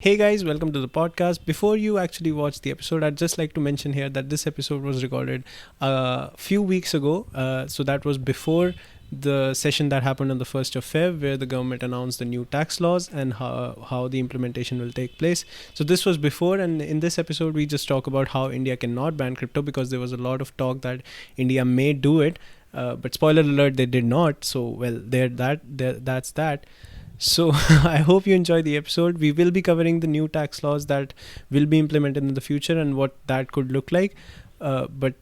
Hey guys, welcome to the podcast. Before you actually watch the episode, I'd just like to mention here that this episode was recorded a few weeks ago. So that was before the session that happened on the 1st of Feb, where the government announced the new tax laws and how the implementation will take place. So this was before, and in this episode, we just talk about how India cannot ban crypto because there was a lot of talk that India may do it. But spoiler alert, they did not. So, well, that's that. So I hope you enjoy the episode. We will be covering the new tax laws that will be implemented in the future and what that could look like. But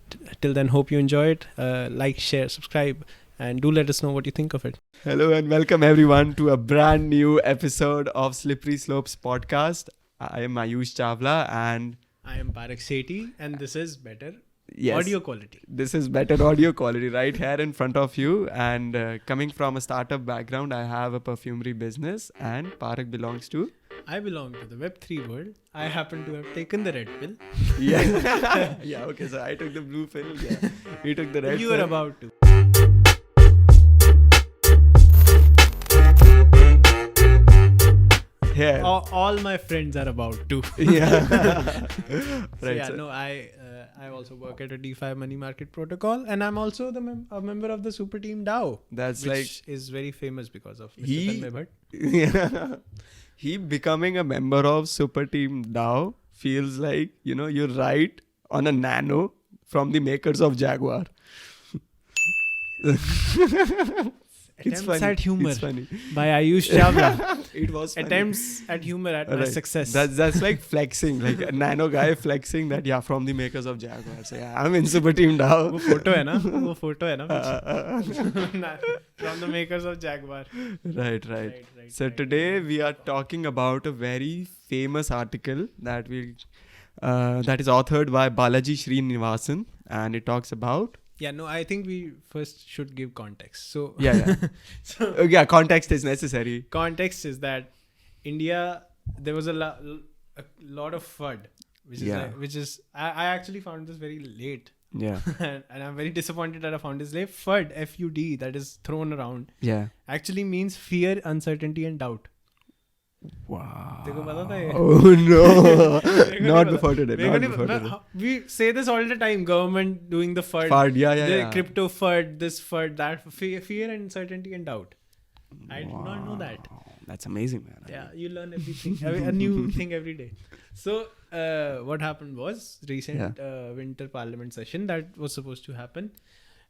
till then, hope you enjoy it. Like, share, subscribe, and do let us know what you think of it. Hello and welcome everyone to a brand new episode of Slippery Slopes podcast. I am Aayush Chawla and I am Paarug Sethi, and this is better yes, audio quality. This is better audio quality right here in front of you. And coming from a startup background, I have a perfumery business and Paarug belongs to... I belong to the Web3 world. I happen to have taken the red pill. Yeah, yeah. Okay, so I took the blue pill. Yeah, he took the red You pill. were about to. Yeah. All my friends are about to. Yeah. So yeah, no, I also work at a DeFi money market protocol, and I'm also a member of the super team DAO. That's which is very famous because of Mr. He- Tanmay Bhatt. Yeah. He becoming a member of Super Team DAO feels like, you ride on a nano from the makers of Jaguar. It's Attempts funny. at humor It's funny. by Aayush Chawla. It was funny. Attempts at humor at my Right. success. That's like flexing, like a nano guy flexing that, yeah, from the makers of Jaguar. So yeah, I'm in Super Team वो DAO. photo है ना वो photo है ना पीछे. From the makers of Jaguar. Right. So today we are talking about a very famous article that that is authored by Balaji Srinivasan, and it talks about... Yeah, no, I think we first should give context. So Yeah. so Yeah, context is necessary. context is that India, there was a lot of FUD, I actually found this very late. Yeah. and I'm very disappointed that I found this late. FUD, F-U-D, that is thrown around, Yeah. actually means fear, uncertainty and doubt. Wow. तेरे को पता था ये? Oh no. मेरे को नहीं Not पता. before today. मेरे को Not नहीं before पता. today. We say this all the time. Government doing the FUD. FUD, yeah. The crypto FUD, this FUD, that. Fear, uncertainty and doubt. I did not know that. That's amazing, man. Yeah, you learn everything, a new thing every day. So, what happened was recent winter parliament session that was supposed to happen.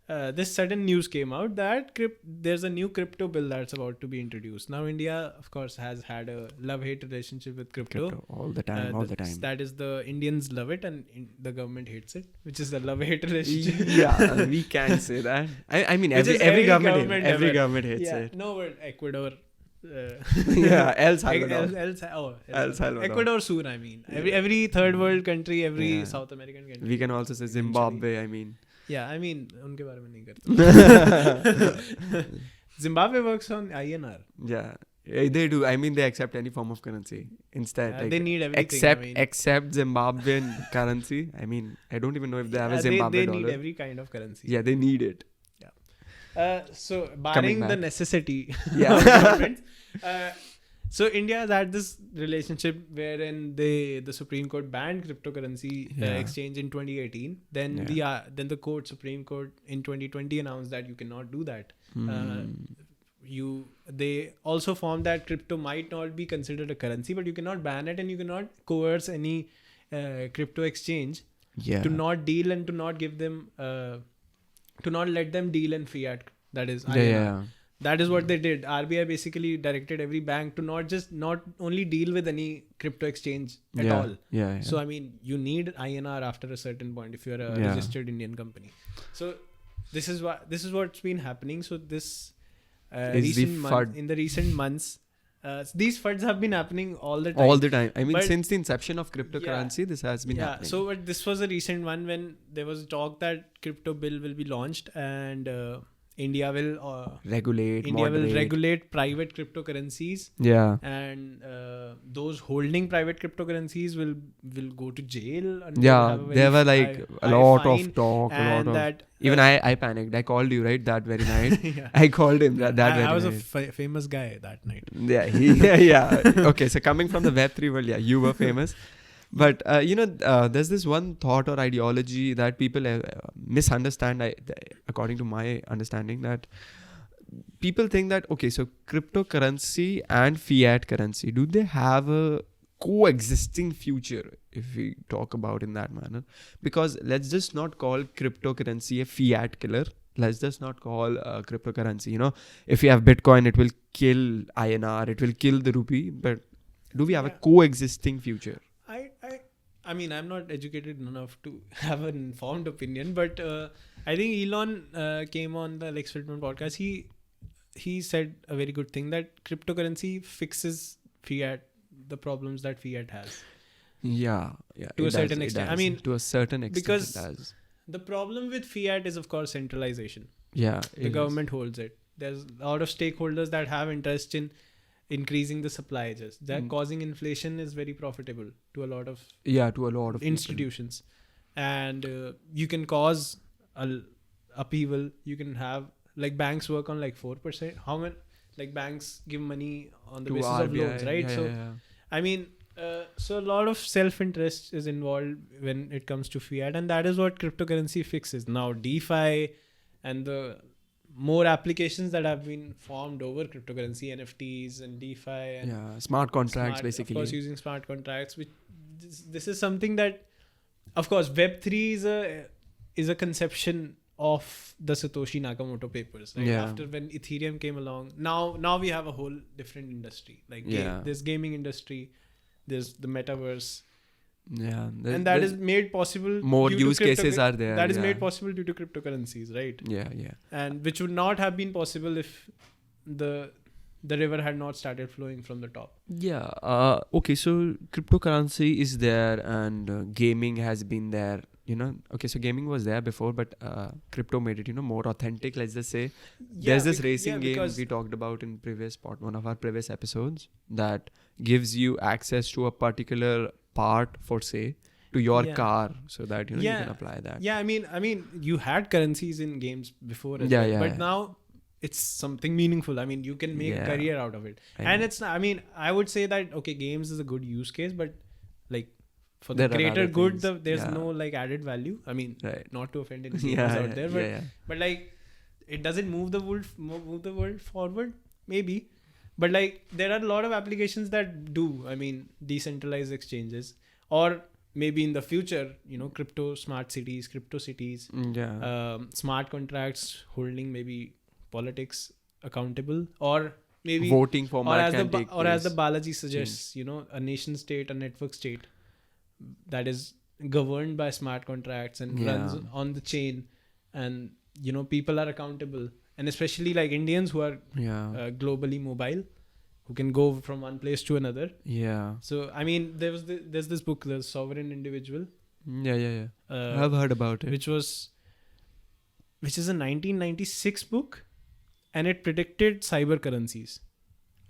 This sudden news came out that there's a new crypto bill that's about to be introduced. Now, India, of course, has had a love-hate relationship with crypto. All the time. That is, the Indians love it and the government hates it, which is the love-hate relationship. Yeah, we can say that. I mean, Which is every government ever. hates Yeah, it. no, but Ecuador. Yeah, El Salvador. El Salvador. Ecuador soon, I mean. Every third world country, every Yeah. South American country. We can also say Zimbabwe, I mean. Yeah, I mean, उनके बारे में नहीं करता. Zimbabwe works on INR. Yeah. They do. I mean, they accept any form of currency. Instead, like, They need everything. except Zimbabwean currency. I mean, I don't even know if they have a Zimbabwe they dollar. need every kind of currency. Yeah, they need it. So barring the back. necessity Yeah. of governments, so India has had this relationship wherein the Supreme Court banned cryptocurrency exchange in 2018. Then the Supreme Court in 2020 announced that you cannot do that. They also formed that crypto might not be considered a currency, but you cannot ban it and you cannot coerce any crypto exchange to not deal and to not give them to not let them deal in fiat. That is INR. That is what they did. RBI basically directed every bank to not only deal with any crypto exchange at all. Yeah. So I mean, you need INR after a certain point if you're a registered Indian company. So this is what's been happening. So this in the recent months, these FUDs have been happening all the time. All the time. I mean, But since the inception of cryptocurrency, this has been happening. So but this was a recent one when there was talk that crypto bill will be launched, and India will moderate. regulate private cryptocurrencies. Yeah. And those holding private cryptocurrencies will go to jail. And Yeah, there were like a lot of talk, and that even I panicked. I called you right that very night. yeah. I called him that very night. I was a famous guy that night. Yeah, yeah. Okay, so coming from the Web3 world, yeah, you were famous. But there's this one thought or ideology that people misunderstand. According to my understanding, that people think that okay, so cryptocurrency and fiat currency, do they have a coexisting future if we talk about in that manner? Because let's just not call cryptocurrency a fiat killer. Let's just not call cryptocurrency, if you have Bitcoin, it will kill INR, it will kill the rupee. But do we have a coexisting future? I mean, I'm not educated enough to have an informed opinion, but I think Elon came on the Lex Fridman podcast. He said a very good thing, that cryptocurrency fixes fiat, the problems that fiat has. Yeah. To a certain extent. I mean, to a certain extent, because it does. The problem with fiat is, of course, centralization. Yeah. The government holds it. There's a lot of stakeholders that have interest in increasing the supply. Just that causing inflation is very profitable to a lot of institutions. And you can cause upheaval. You can have, like, banks work on like 4%. How many, like, banks give money on the basis of loans, right? I mean, so a lot of self-interest is involved when it comes to fiat, and that is what cryptocurrency fixes. Now DeFi and the more applications that have been formed over cryptocurrency, NFTs and DeFi and smart contracts, basically. Of course, using smart contracts, which this is something that, of course, Web3 is a conception of the Satoshi Nakamoto papers, right? After when Ethereum came along, now we have a whole different industry. Like there's gaming industry, there's the metaverse. And that is made possible. More use cases are there. That is made possible due to cryptocurrencies, right? Yeah. And which would not have been possible if the river had not started flowing from the top. Yeah. Okay. So cryptocurrency is there, and gaming has been there. Okay. So gaming was there before, but crypto made it, more authentic. Let's just say there's this racing game we talked about in one of our previous episodes, that gives you access to a particular part, for say, to your car, so that you can apply that. I mean you had currencies in games before as well, but now it's something meaningful. I mean, you can make a career out of it. And it's not, I mean, I would say that okay, games is a good use case, but like for the greater good, there's no like added value. I mean, not to offend any gamers out there, but like it doesn't move the world forward, maybe. But like there are a lot of applications that do. I mean, decentralized exchanges, or maybe in the future, crypto smart cities, crypto cities, smart contracts holding maybe politics accountable, or maybe voting format as the Balaji suggests, a nation state, a network state that is governed by smart contracts and runs on the chain, and people are accountable. And especially like Indians who are globally mobile, who can go from one place to another. So I mean, there's this book, The Sovereign Individual. I've heard about it. Which is a 1996 book, and it predicted cyber currencies,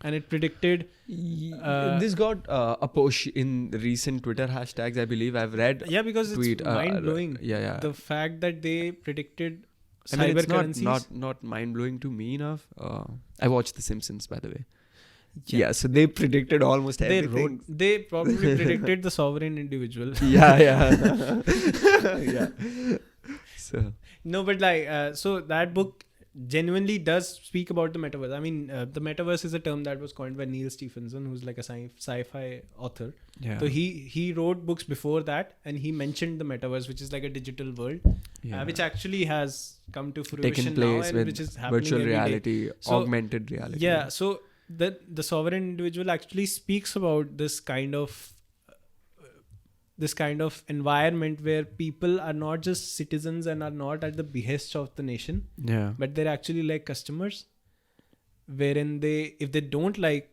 and it predicted. This got a push in recent Twitter hashtags, I believe. I've read. Because it's mind blowing. The fact that they predicted. I mean, it's not mind-blowing to me enough. I watched The Simpsons, by the way. So they predicted almost everything. They probably predicted the sovereign individual. So no, but like so that book genuinely does speak about the metaverse. I mean, the metaverse is a term that was coined by Neil Stephenson, who's like a sci-fi author. So he wrote books before that, and he mentioned the metaverse, which is like a digital world, which actually has come to fruition now, and which is happening virtual reality, augmented reality. So the sovereign individual actually speaks about this kind of environment where people are not just citizens and are not at the behest of the nation, but they're actually like customers, wherein if they don't like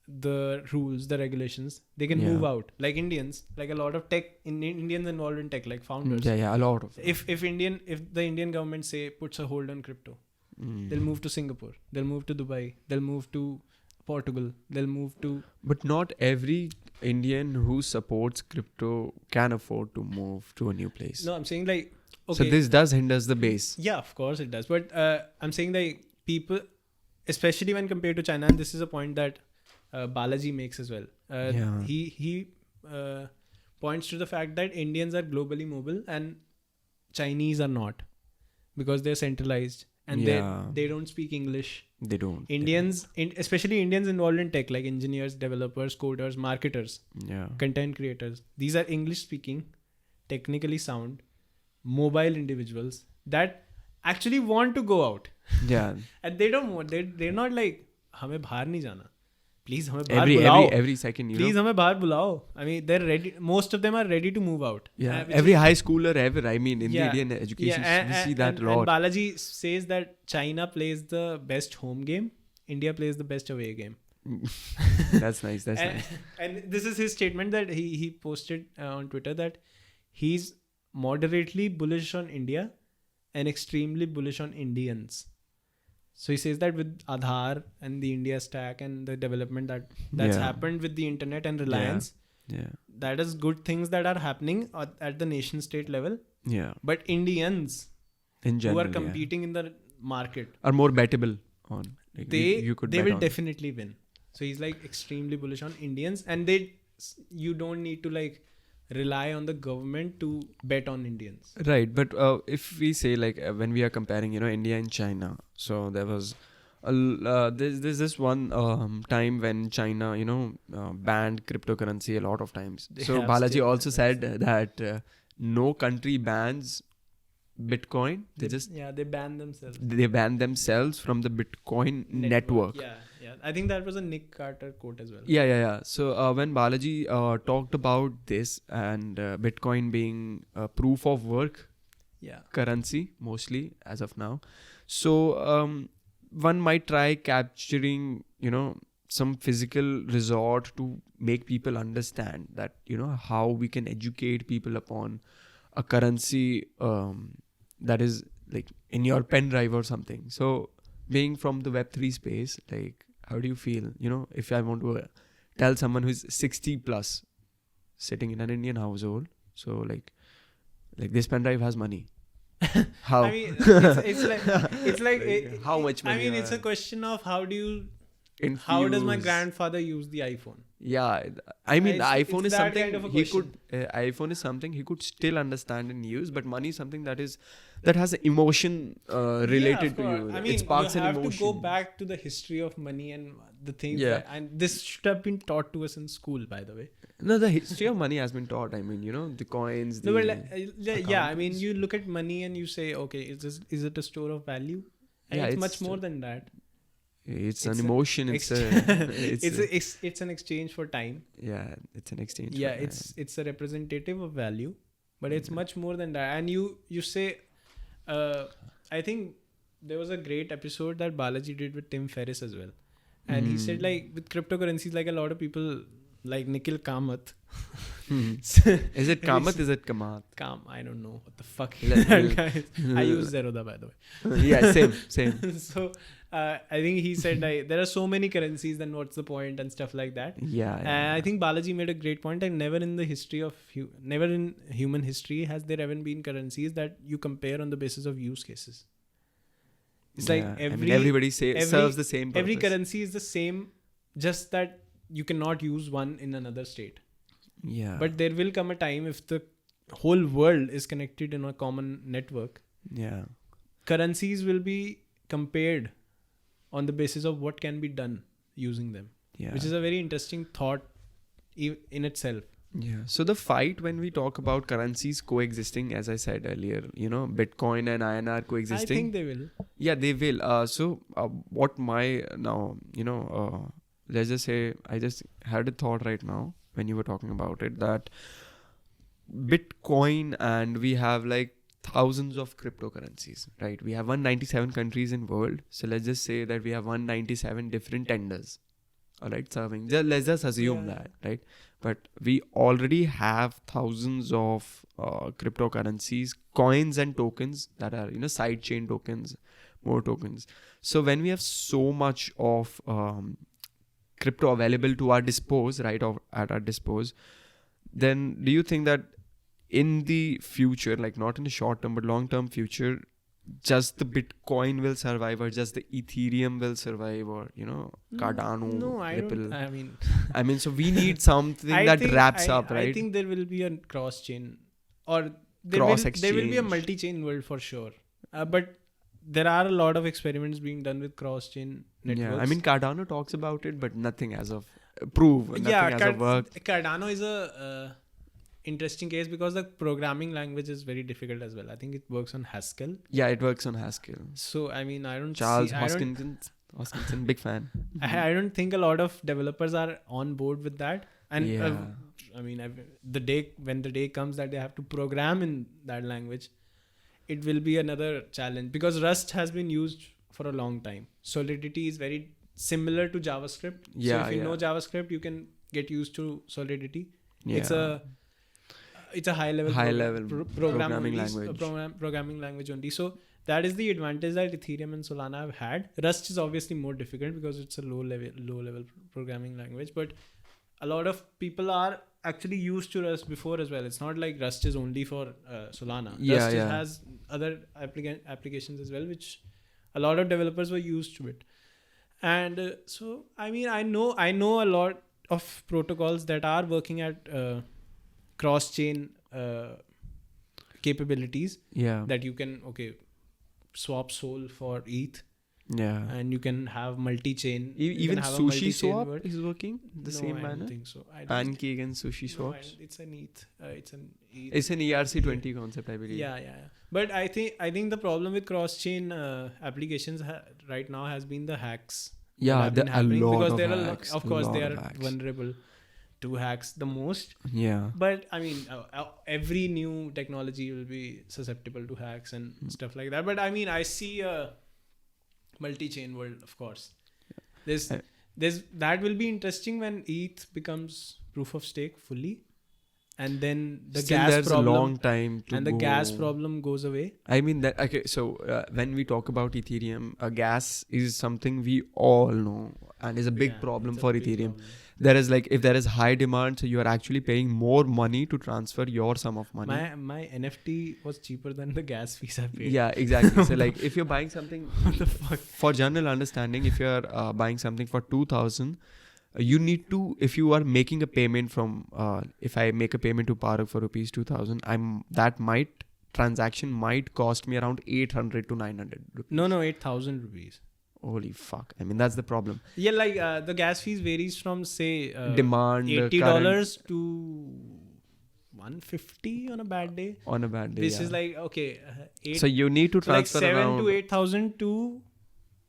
the rules, the regulations, they can move out. Like Indians, like a lot of Indians involved in tech, like founders. A lot of. If the Indian government puts a hold on crypto, They'll move to Singapore. They'll move to Dubai. They'll move to Portugal. They'll move to... But not every Indian who supports crypto can afford to move to a new place. No, I'm saying like... Okay. So this does hinders the base. Yeah, of course it does. But I'm saying like people, especially when compared to China, and this is a point that Balaji makes as well. He points to the fact that Indians are globally mobile and Chinese are not, because they're centralized and they don't speak English. They don't. Indians, especially Indians involved in tech, like engineers, developers, coders, marketers, content creators. These are English speaking, technically sound, mobile individuals that actually want to go out. Yeah. And they don't want, they're not like, हमें बाहर नहीं जाना. Please, हमें बाहर बुलाओ. Every second, you Please, know. हमें बाहर बुलाओ. I mean, they're ready. Most of them are ready to move out. Yeah. Every high schooler ever. I mean, in the Indian education, we see that a lot. And Balaji says that China plays the best home game. India plays the best away game. That's nice. That's nice. And this is his statement that he posted on Twitter, that he's moderately bullish on India and extremely bullish on Indians. So he says that with Aadhaar and the India stack and the development that's happened with the internet and Reliance, that is good things that are happening at the nation state level. Yeah. But Indians in general, who are competing in the market are more bettable on. Like they will definitely win. So he's like extremely bullish on Indians, and you don't need to like rely on the government to bet on Indians. Right, but if we say like when we are comparing, you know, India and China, so there was there's this one time when China, you know, banned cryptocurrency a lot of times. So Balaji also said that no country bans Bitcoin. They ban themselves. They ban themselves from the Bitcoin network. Yeah. I think that was a Nick Carter quote as well. Yeah. So when Balaji talked about this and Bitcoin being proof of work currency mostly as of now, so one might try capturing, you know, some physical resort to make people understand that, you know, how we can educate people upon a currency that is like in your pen drive or something. So being from the Web3 space, like, how do you feel, you know, if I want to tell someone who's 60 plus sitting in an Indian household, so like this pen drive has money. How? I mean, it's like how much money? I mean, it's a question of how does my grandfather use the iPhone? Yeah, I mean, the iPhone is something kind of he could. iPhone is something he could still understand and use, but money is something that has an emotion related to you. I mean, it sparks you have an emotion. to go back to the history of money and the things. And this should have been taught to us in school, by the way. No, the history of money has been taught. I mean, you know, the coins. I mean, you look at money and you say, okay, is it a store of value? And it's much more than that. It's an emotion. It's an exchange for time. Yeah, it's an exchange. Yeah, it's a representative of value, but it's much more than that. And you say, I think there was a great episode that Balaji did with Tim Ferriss as well, and he said like with cryptocurrencies, like a lot of people like Nikhil Kamath. Is it Kamath? Is it Kamath? I don't know what the fuck that guy is. I use Zerodha, by the way. Yeah, same. So I think he said there are so many currencies, then what's the point and stuff like that. Yeah. I think Balaji made a great point, and never in human history has there ever been currencies that you compare on the basis of use cases. It's like everybody serves the same purpose. Every currency is the same, just that you cannot use one in another state. Yeah. But there will come a time, if the whole world is connected in a common network, currencies will be compared on the basis of what can be done using them, which is a very interesting thought in itself. Yeah. So the fight when we talk about currencies coexisting, as I said earlier, you know, Bitcoin and INR coexisting. I think they will. Yeah, they will. What let's just say, I just had a thought right now when you were talking about it, that Bitcoin, and we have like thousands of cryptocurrencies, right? We have 197 countries in world. So let's just say that we have 197 different tenders, all right, serving. Let's just assume that, right? But we already have thousands of cryptocurrencies, coins and tokens that are, you know, sidechain tokens, more tokens. So when we have so much of crypto available to our dispose, right, or at our dispose, then do you think that in the future, like not in the short term but long term future, just the Bitcoin will survive, or just the Ethereum will survive, or Cardano, No, I Ripple? don't. I mean, so we need something that wraps up, right? I think there will be a cross chain, or there will be a multi chain world for sure. But there are a lot of experiments being done with cross chain networks. Yeah, I mean, Cardano talks about it, but nothing as of proof. Nothing as of work. Cardano is a interesting case because the programming language is very difficult as well. I think it works on Haskell. Yeah, it works on Haskell. So I mean, I don't. Charles Hoskinson, big fan. I don't think a lot of developers are on board with that. And I mean, when the day comes that they have to program in that language, it will be another challenge because Rust has been used for a long time. Solidity is very similar to JavaScript. So if you know JavaScript, you can get used to Solidity. Yeah. It's a high level programming language. Programming language only. So that is the advantage that Ethereum and Solana have had. Rust is obviously more difficult because it's a low level programming language. But a lot of people are actually used to Rust before as well. It's not like Rust is only for Solana. Rust has other applications as well, which a lot of developers were used to it. And so I mean, I know a lot of protocols that are working at cross-chain capabilities that you can swap Sol for ETH, and you can have multi-chain. Even Sushi Swap is working the same manner. I don't think so. Pancake and Sushi Swaps. No, it's an ETH. It's an ERC20 concept, I believe. Yeah. But I think the problem with cross-chain applications right now has been the hacks. Yeah, there are hacks. Of course they are vulnerable to hacks the most. Yeah. But I mean, every new technology will be susceptible to hacks and stuff like that. But I mean, I see a multi-chain world, of course. That will be interesting when ETH becomes proof of stake fully, and then the gas problem. A long time to and the gas problem goes away. I mean that. Okay, so when we talk about Ethereum, gas is something we all know and is a big problem for Ethereum. There is if there is high demand, so you are actually paying more money to transfer your sum of money. My NFT was cheaper than the gas fees I paid. Yeah, exactly. So if you're buying something, what the fuck? For general understanding, if you're buying something for 2,000, you need to, if you are making a payment from, if I make a payment to Paarug for rupees 2,000, transaction might cost me around 800 to 900 rupees. No, 8,000 rupees. Holy fuck. I mean, that's the problem. Yeah, the gas fees varies from, say, demand $80 to $150 on a bad day. This is so you need to transfer 7 to 8,000 to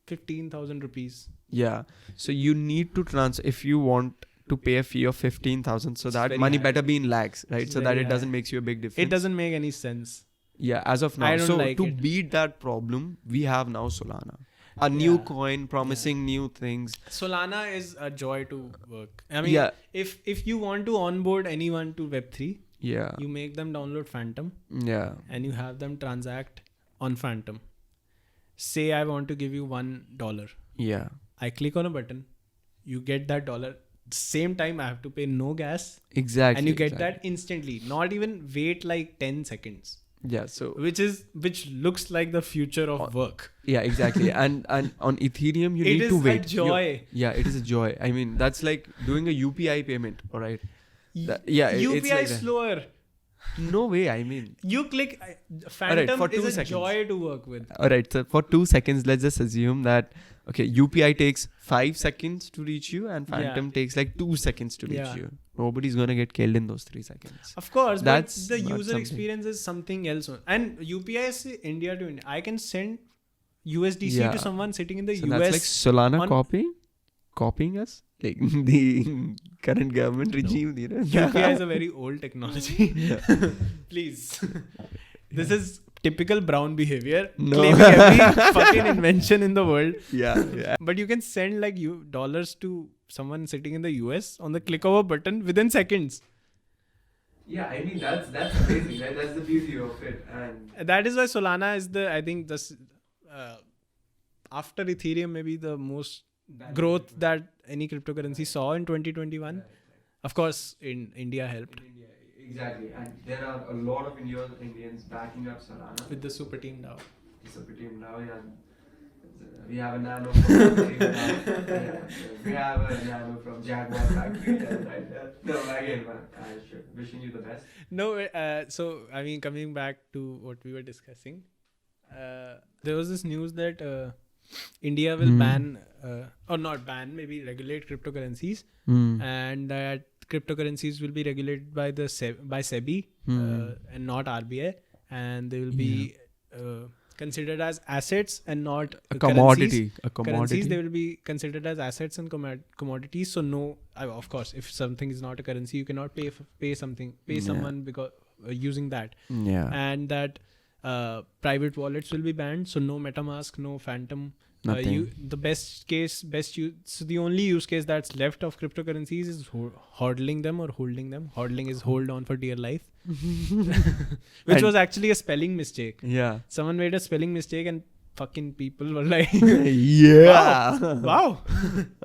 15,000 rupees. Yeah. So you need to transfer if you want to pay a fee of 15,000. So that money better be in lakhs, right? So that it doesn't make you a big difference. It doesn't make any sense. Yeah, as of now. Beat that problem, we have now Solana. A new coin promising new things. Solana is a joy to work. I mean, if you want to onboard anyone to Web3, you make them download Phantom. Yeah. And you have them transact on Phantom. Say I want to give you $1. Yeah. I click on a button. You get that dollar. Same time I have to pay no gas. Exactly. And you get that instantly. Not even wait 10 seconds. Yeah, so which looks like the future of work. Yeah, exactly. and on Ethereum you need to wait. It is a joy. It is a joy. I mean, that's like doing a UPI payment, all right? UPI is slower. No way. I mean, you click Phantom for 2 is a seconds. joy to work with. All right, so for 2 seconds, let's just assume that UPI takes 5 seconds to reach you, and Phantom takes 2 seconds to reach you. Nobody's gonna get killed in those 3 seconds. Of course, but the user experience is something else. And UPI is India to India. I can send USDC to someone sitting in the US. That's like Solana copying us, like the current government regime. No. UPI is a very old technology. Please, this is typical brown behavior. Claiming every fucking invention in the world. Yeah. But you can send dollars to someone sitting in the US on the click of a button within seconds. Yeah, I mean that's amazing, right? That's the beauty of it, and that is why Solana is after Ethereum, maybe the most growth that any cryptocurrency saw in 2021. Of course, in India helped. Exactly, and there are a lot of Indians backing up Solana. With the super team now. The super team now, yeah. We have a nano from we have a nano from Jaguar factory right there. No, again, man, wishing you the best. No, so I mean, coming back to what we were discussing, there was this news that India will ban, or not ban, maybe regulate cryptocurrencies, and that cryptocurrencies will be regulated by by SEBI and not RBI, and they will be considered as assets and not a commodity. Currencies, they will be considered as assets and commodities. So no, of course, if something is not a currency, you cannot pay someone because using that. Yeah. And that private wallets will be banned. So no MetaMask, no Phantom. Nothing. So the only use case that's left of cryptocurrencies is hodling them or holding them. Hodling is hold on for dear life, which was actually a spelling mistake. Yeah. Someone made a spelling mistake and fucking people were like, yeah, wow.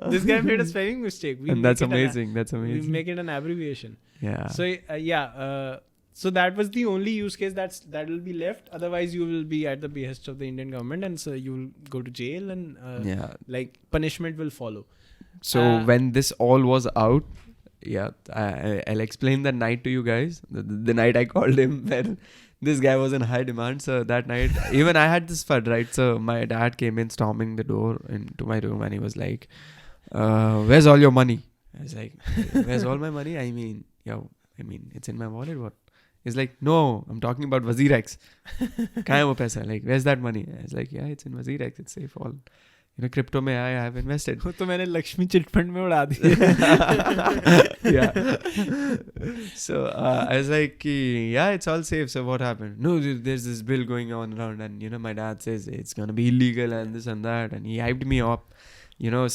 This guy made a spelling mistake. And that's amazing. We make it an abbreviation. Yeah. So so that was the only use case that will be left. Otherwise, you will be at the behest of the Indian government, and so you will go to jail, and like punishment will follow. So when this all was out, I'll explain that night to you guys. The night I called him when this guy was in high demand. So that night, even I had this FUD, right? So my dad came in, storming the door into my room, and he was like, "Where's all your money?" I was like, "Where's all my money? I mean, it's in my wallet. What?" He's like, "No, I'm talking about WazirX. Kahan hai wo paisa? Like, where's that money?" I was like, "Yeah, it's in WazirX. It's safe. All, crypto mein I have invested." वो तो मैंने Lakshmi chit fund में उड़ा दिया. Yeah. So I was like, "Yeah, it's all safe. So what happened?" "No, there's this bill going on around, and my dad says it's gonna be illegal and this and that, and he hyped me up,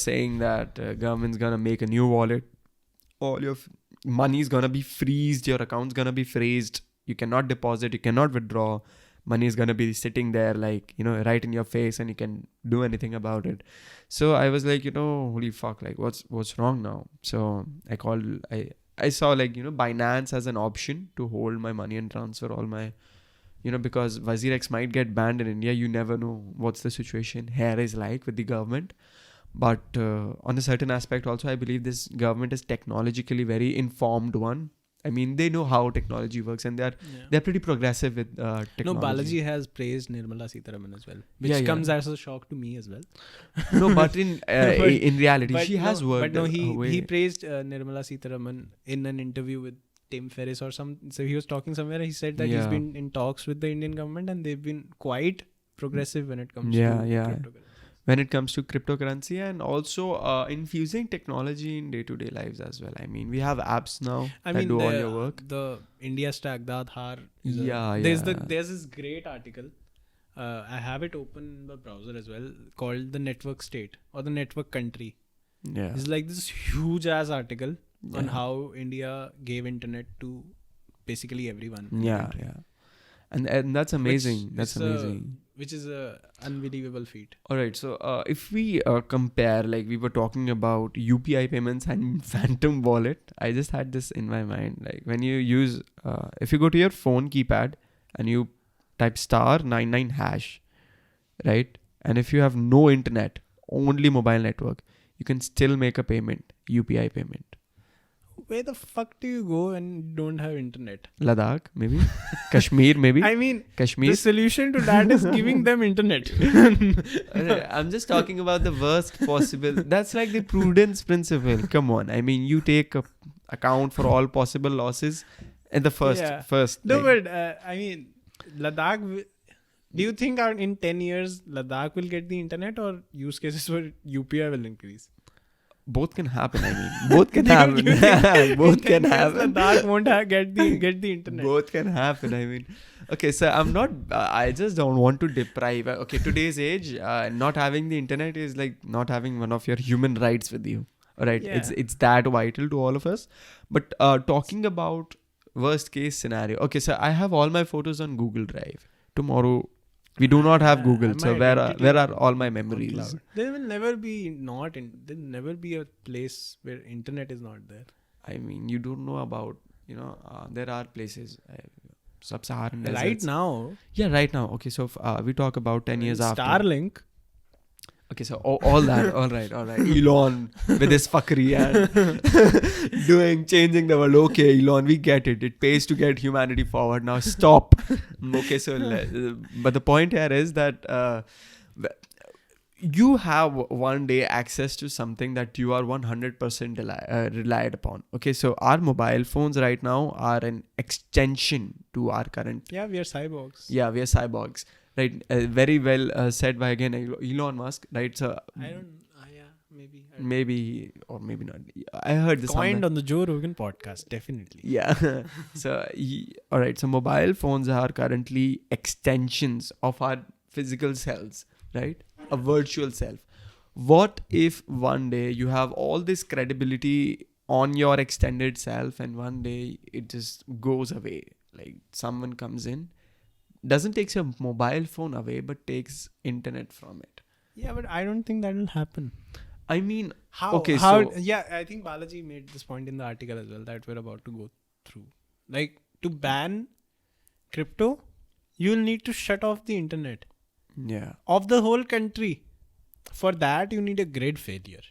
saying that government's gonna make a new wallet. All your money's gonna be freezed, your account's gonna be freezed, you cannot deposit, you cannot withdraw, money is gonna be sitting there like right in your face, and you can do anything about it." So I was like, holy fuck, like what's wrong now? So I saw like Binance has an option to hold my money and transfer all my because WazirX might get banned in India. You never know what's the situation here is like with the government. But on a certain aspect also, I believe this government is technologically very informed one. I mean, they know how technology works, and they're pretty progressive with technology. No, Balaji has praised Nirmala Sitharaman as well, which comes as a shock to me as well. No, but in reality, she has worked. But no, he praised Nirmala Sitharaman in an interview with Tim Ferriss or something. So he was talking somewhere. He said that he's been in talks with the Indian government, and they've been quite progressive when it comes to cryptocurrency. When it comes to cryptocurrency, and also infusing technology in day-to-day lives as well. I mean, we have apps now that do all your work. The India Stack, the Aadhaar. There's this great article. I have it open in the browser as well, called The Network State or The Network Country. Yeah. It's like this huge ass article on how India gave internet to basically everyone. Yeah. And that's amazing. Which is a unbelievable feat. Alright, so if we compare, like we were talking about UPI payments and Phantom Wallet, I just had this in my mind. Like when you use, if you go to your phone keypad and you type *99#, right? And if you have no internet, only mobile network, you can still make a payment, UPI payment. Where the fuck do you go and don't have internet? Ladakh, maybe. Kashmir, maybe. I mean, Kashmir. The solution to that is giving them internet. I'm just talking about the worst possible. That's like the prudence principle. Come on. I mean, you take account for all possible losses in the first. No, but I mean, Ladakh. Do you think in 10 years Ladakh will get the internet, or use cases for UPI will increase? Both can happen. I mean, both can happen. Both can happen. Ladakh won't get the internet. Both can happen. I mean, okay. So I'm not. I just don't want to deprive. Okay, today's age, not having the internet is like not having one of your human rights with you. All right. Yeah. It's that vital to all of us. But talking about worst case scenario. Okay, so I have all my photos on Google Drive. Tomorrow, We do not have Google, my so where identity are all my on memories? cloud. There will never be there'll never be a place where internet is not there. I mean, you don't know about, there are places, sub-Saharan deserts. Right now. Yeah, right now. Okay, so we talk about 10 years after. Starlink. Okay, so all that, all right. Elon with his fuckery and changing the world. Okay, Elon, we get it. It pays to get humanity forward. Now stop. Okay, so but the point here is that you have one day access to something that you are 100% relied upon. Okay, so our mobile phones right now are an extension to our current. Yeah, we are cyborgs. Yeah, we are cyborgs. Right, very well said by again Elon Musk. Right, so maybe or maybe not. I heard this coined on the Joe Rogan podcast, definitely. Yeah. So all right. So mobile phones are currently extensions of our physical selves, right? A virtual self. What if one day you have all this credibility on your extended self, and one day it just goes away? Like someone comes in. Doesn't take your mobile phone away, but takes internet from it. Yeah, but I don't think that will happen. I mean, how? Okay, yeah, I think Balaji made this point in the article as well that we're about to go through. Like, to ban crypto, you'll need to shut off the internet. Yeah. Of the whole country. For that, you need a grid failure.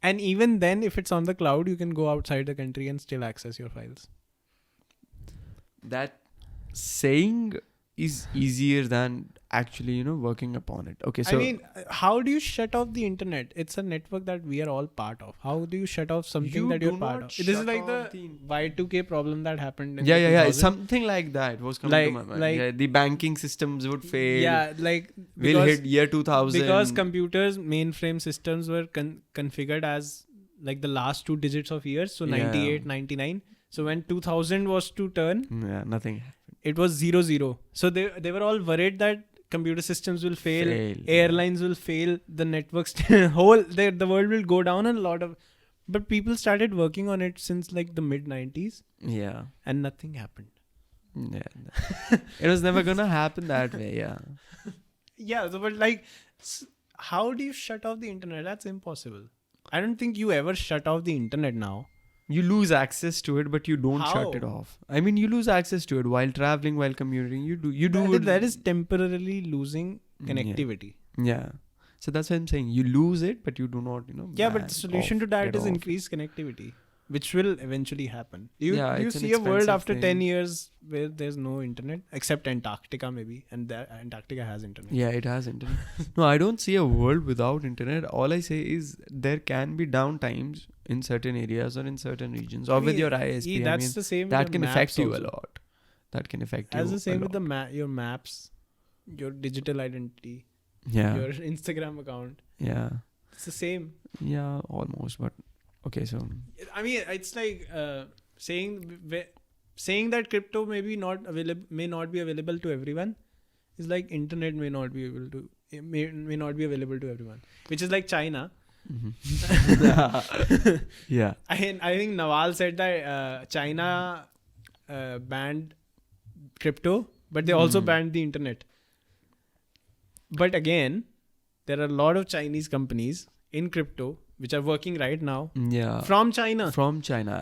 And even then, if it's on the cloud, you can go outside the country and still access your files. That saying is easier than actually working upon it. Okay, so I mean, how do you shut off the internet? It's a network that we are all part of. How do you shut off something that you're part of? This is like the Y2K problem that happened in yeah, something like that was coming to my mind. Like, the banking systems would fail. Yeah, like we'll hit year 2000 because computers mainframe systems were configured as like the last 2 digits of years, so 98, 99. So when 2000 was to turn, nothing. It was 00. So they were all worried that computer systems will fail. Airlines will fail, the networks, the world will go down, and but people started working on it since like the mid 90s. Yeah. And nothing happened. Yeah. It was never gonna happen that way. Yeah. Yeah. So, but like, how do you shut off the internet? That's impossible. I don't think you ever shut off the internet now. You lose access to it, but you don't shut it off. I mean, you lose access to it while traveling, while commuting. You do. That is temporarily losing connectivity. Yeah. So that's what I'm saying. You lose it, but you do not, Yeah, but the solution to that is increased connectivity, which will eventually happen. You see a world after 10 years where there's no internet, except Antarctica maybe, and Antarctica has internet. Yeah, it has internet. No, I don't see a world without internet. All I say is there can be downtimes in certain areas or in certain regions, or with your ISP. That's the same. That can affect you a lot. That can affect you. That's the same with your maps, your digital identity. Yeah. Your Instagram account. Yeah. It's the same. Yeah, almost. But okay, so I mean, it's like saying that crypto may not be available to everyone is like internet may not be available to everyone, which is like China. Mm-hmm. Yeah. I think Nawal said that China banned crypto, but they also banned the internet. But again, there are a lot of Chinese companies in crypto which are working right now. Yeah. From China.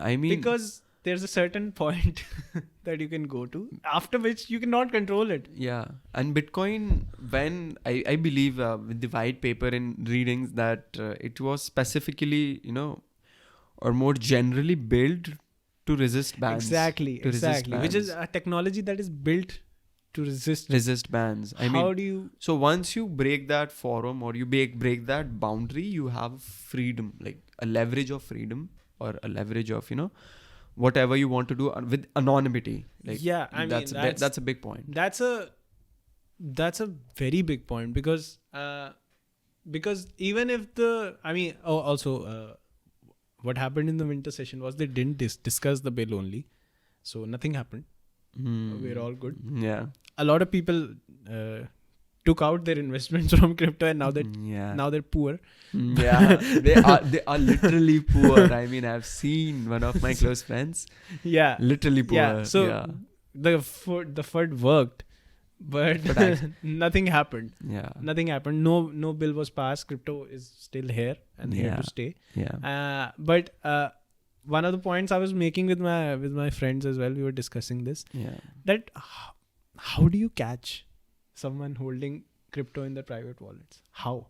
I mean, because there's a certain point that you can go to, after which you cannot control it. Yeah. And Bitcoin, when I believe with the white paper in readings that it was specifically, or more generally built to resist bans. Exactly. Which is a technology that is built to resist bans. How do you? So once you break that forum or you break that boundary, you have freedom, like a leverage of freedom or a leverage of, whatever you want to do with anonymity. Like, yeah, that's a big point. That's a very big point because even if what happened in the winter session was they didn't discuss the bill only, so nothing happened. We're all good. Yeah. A lot of people took out their investments from crypto and now they're poor. Yeah. they are literally poor. I mean, I've seen one of my close friends. Yeah. Literally poor. Yeah. So the FUD worked but But nothing happened. Yeah. Nothing happened. No bill was passed. Crypto is still here and here to stay. Yeah. But one of the points I was making with my friends as well, we were discussing this. Yeah. That how do you catch someone holding crypto in their private wallets? How?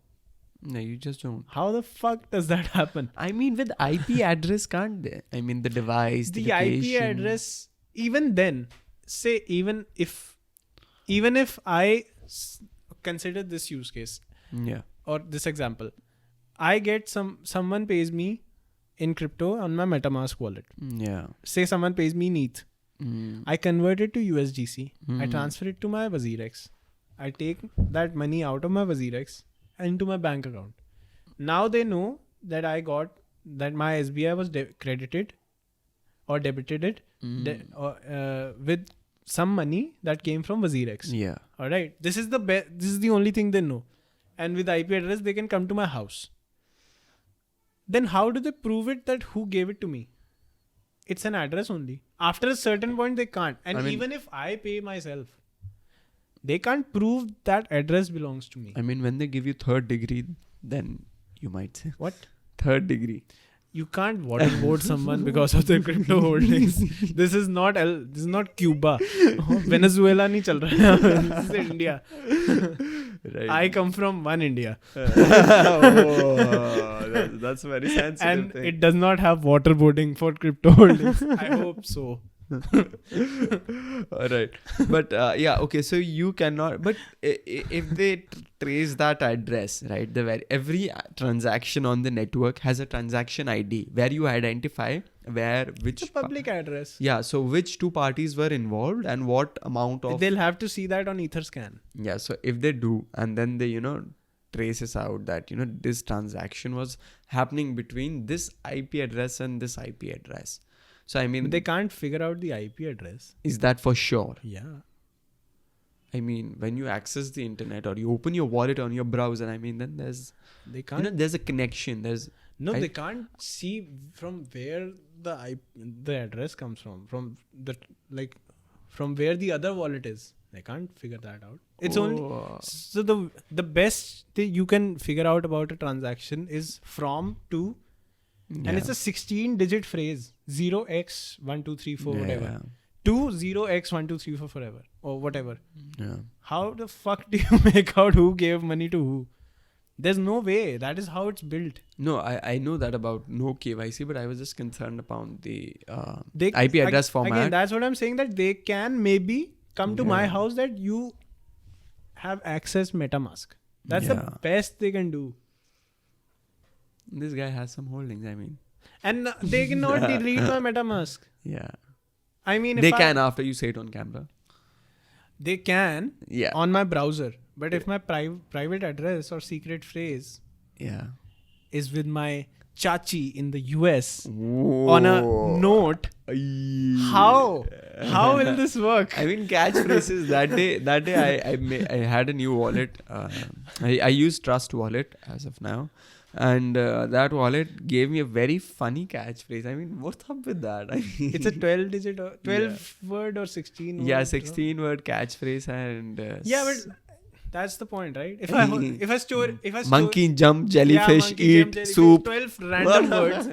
No, you just don't. How the fuck does that happen? I mean, with IP address, can't they? I mean, the device, the IP location. address, even then, say even if I consider this use case Yeah. or this example, I get someone pays me in crypto on my MetaMask wallet. Yeah. Say someone pays me in ETH. I convert it to USDC. I transfer it to my WazirX. I take that money out of my WazirX into my bank account. Now they know that I got that my SBI was credited or debited it with some money that came from WazirX. Yeah. All right. This is the only thing they know. And with IP address, they can come to my house. Then how do they prove it that who gave it to me? It's an address only. After a certain point, they can't. And even if I pay myself, they can't prove that address belongs to me. I mean, when they give you third degree, then you might say. What? Third degree. You can't waterboard someone because of their crypto holdings. This is not Cuba. Venezuela nahi chal raha hai. This is India. Right. I come from one India. That's very sensitive And thing. it does not have waterboarding for crypto holdings. I hope so. All right. But okay. So you cannot. But if they trace that address, right? Every transaction on the network has a transaction ID where you identify which It's a public address. Yeah. So which two parties were involved and what amount of. They'll have to see that on Etherscan. Yeah. So if they do, and then they traces out that this transaction was happening between this IP address and this IP address. So I mean, they can't figure out the IP address. Is that for sure? Yeah. I mean, when you access the internet or you open your wallet on your browser, I mean, then there's there's a connection. They can't see from where the address comes from where the other wallet is. They can't figure that out. It's only so the best thing you can figure out about a transaction is from to. And it's a 16-digit phrase. 0x1234 whatever. To 0x1234 forever. Or whatever. Yeah. How the fuck do you make out who gave money to who? There's no way. That is how it's built. No, I know that about no KYC, but I was just concerned about the IP address format. Again, that's what I'm saying, that they can maybe come to my house that you have accessed MetaMask. That's the best they can do. This guy has some holdings, I mean. And they cannot delete my MetaMask. Yeah. I mean, they can after you say it on camera. They can on my browser. But if my private address or secret phrase is with my chachi in the US on a note, how will this work? I mean, catchphrases. That day I had a new wallet. I use Trust Wallet as of now. And that wallet gave me a very funny catchphrase. I mean, what's up with that? I mean, it's a 12 word or 16 word. Yeah, 16 word catchphrase. And but that's the point, right? If I store monkey jump, jellyfish eat, jellyfish, soup, 12 random words.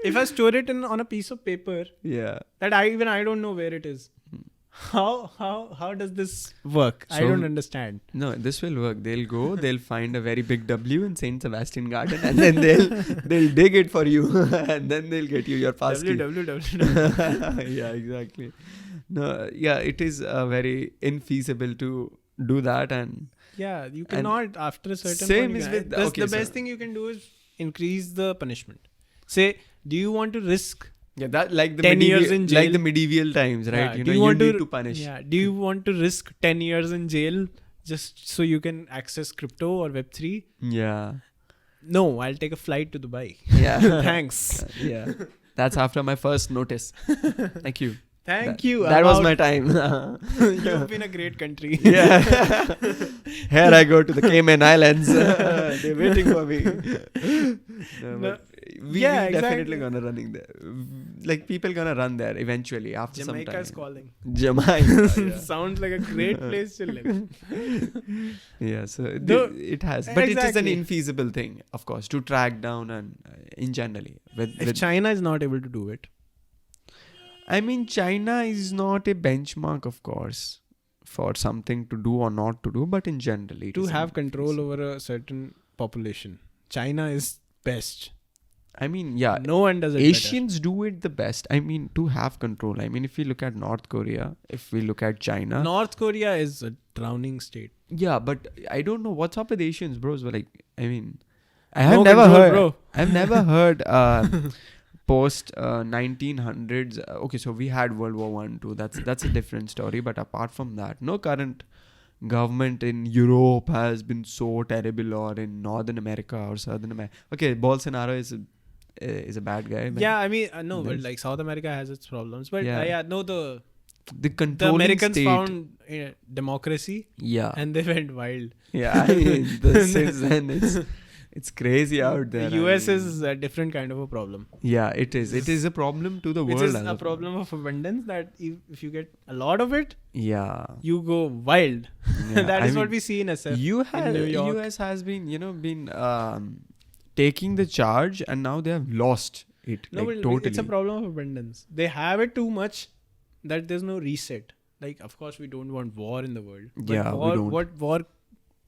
If I store it on a piece of paper, that I don't know where it is. How does this work? I don't understand. No, this will work. They'll find a very big W in St. Sebastian Garden, and then they'll dig it for you, and then they'll get you your passkey. www. Yeah, exactly. No, it is very infeasible to do that, and you cannot after a certain same point. Is with the best thing you can do is increase the punishment. Say, do you want to risk? That like the 10 years in jail. Like the medieval times, right? Yeah. You need to punish. Yeah. Do you want to risk 10 years in jail just so you can access crypto or Web3? Yeah. No, I'll take a flight to Dubai. Yeah. Thanks. Yeah. That's after my first notice. Thank you. Thank you. That I'm was out. my time. You've been a great country. Yeah. Here I go to the Cayman Islands. They're waiting for me. No, No. but we Yeah, definitely exactly. gonna running there. Like people gonna run there eventually after Jamaica some is time. calling. Jamaica. Yeah. Sounds like a great place to live. Yeah, so Though- it has, but it is an exactly. infeasible thing, of course, to track down and in generally. If China is not able to do it, I mean, China is not a benchmark, of course, for something to do or not to do, but in generally, it to is an have control infeasible. over a certain population, China is best. I mean, yeah, No one does it Asians do it the best. I mean, to have control. I mean, if we look at North Korea, if we look at China, better. North Korea is a drowning state. yeah, but I don't know what's up with Asians, bros. But like, I mean, I have No never control, heard. bro. I've never heard post 1900s. Okay, so we had World War One, too. That's a different story. But apart from that, no current government in Europe has been so terrible, or in Northern America or Southern America. Okay, Bolsonaro is a bad guy. Yeah, I mean, no, but There's- like South America has its problems. But Yeah. yeah, no, the controlling Americans state. found democracy Yeah, and they went wild. yeah. I mean, since then it's crazy out there. The US is a different kind of a problem. Yeah, it is. It is a problem to the Which world. is as a of now. problem of abundance that if you get a lot of it, Yeah. you go wild. Yeah, That I is what mean, we see in SF. New York. US has been, taking the charge, and now they have lost it. No, like, but totally. it's a problem of abundance. They have it too much that there's no reset. Like, of course, we don't want war in the world. But Yeah, we war, don't. what war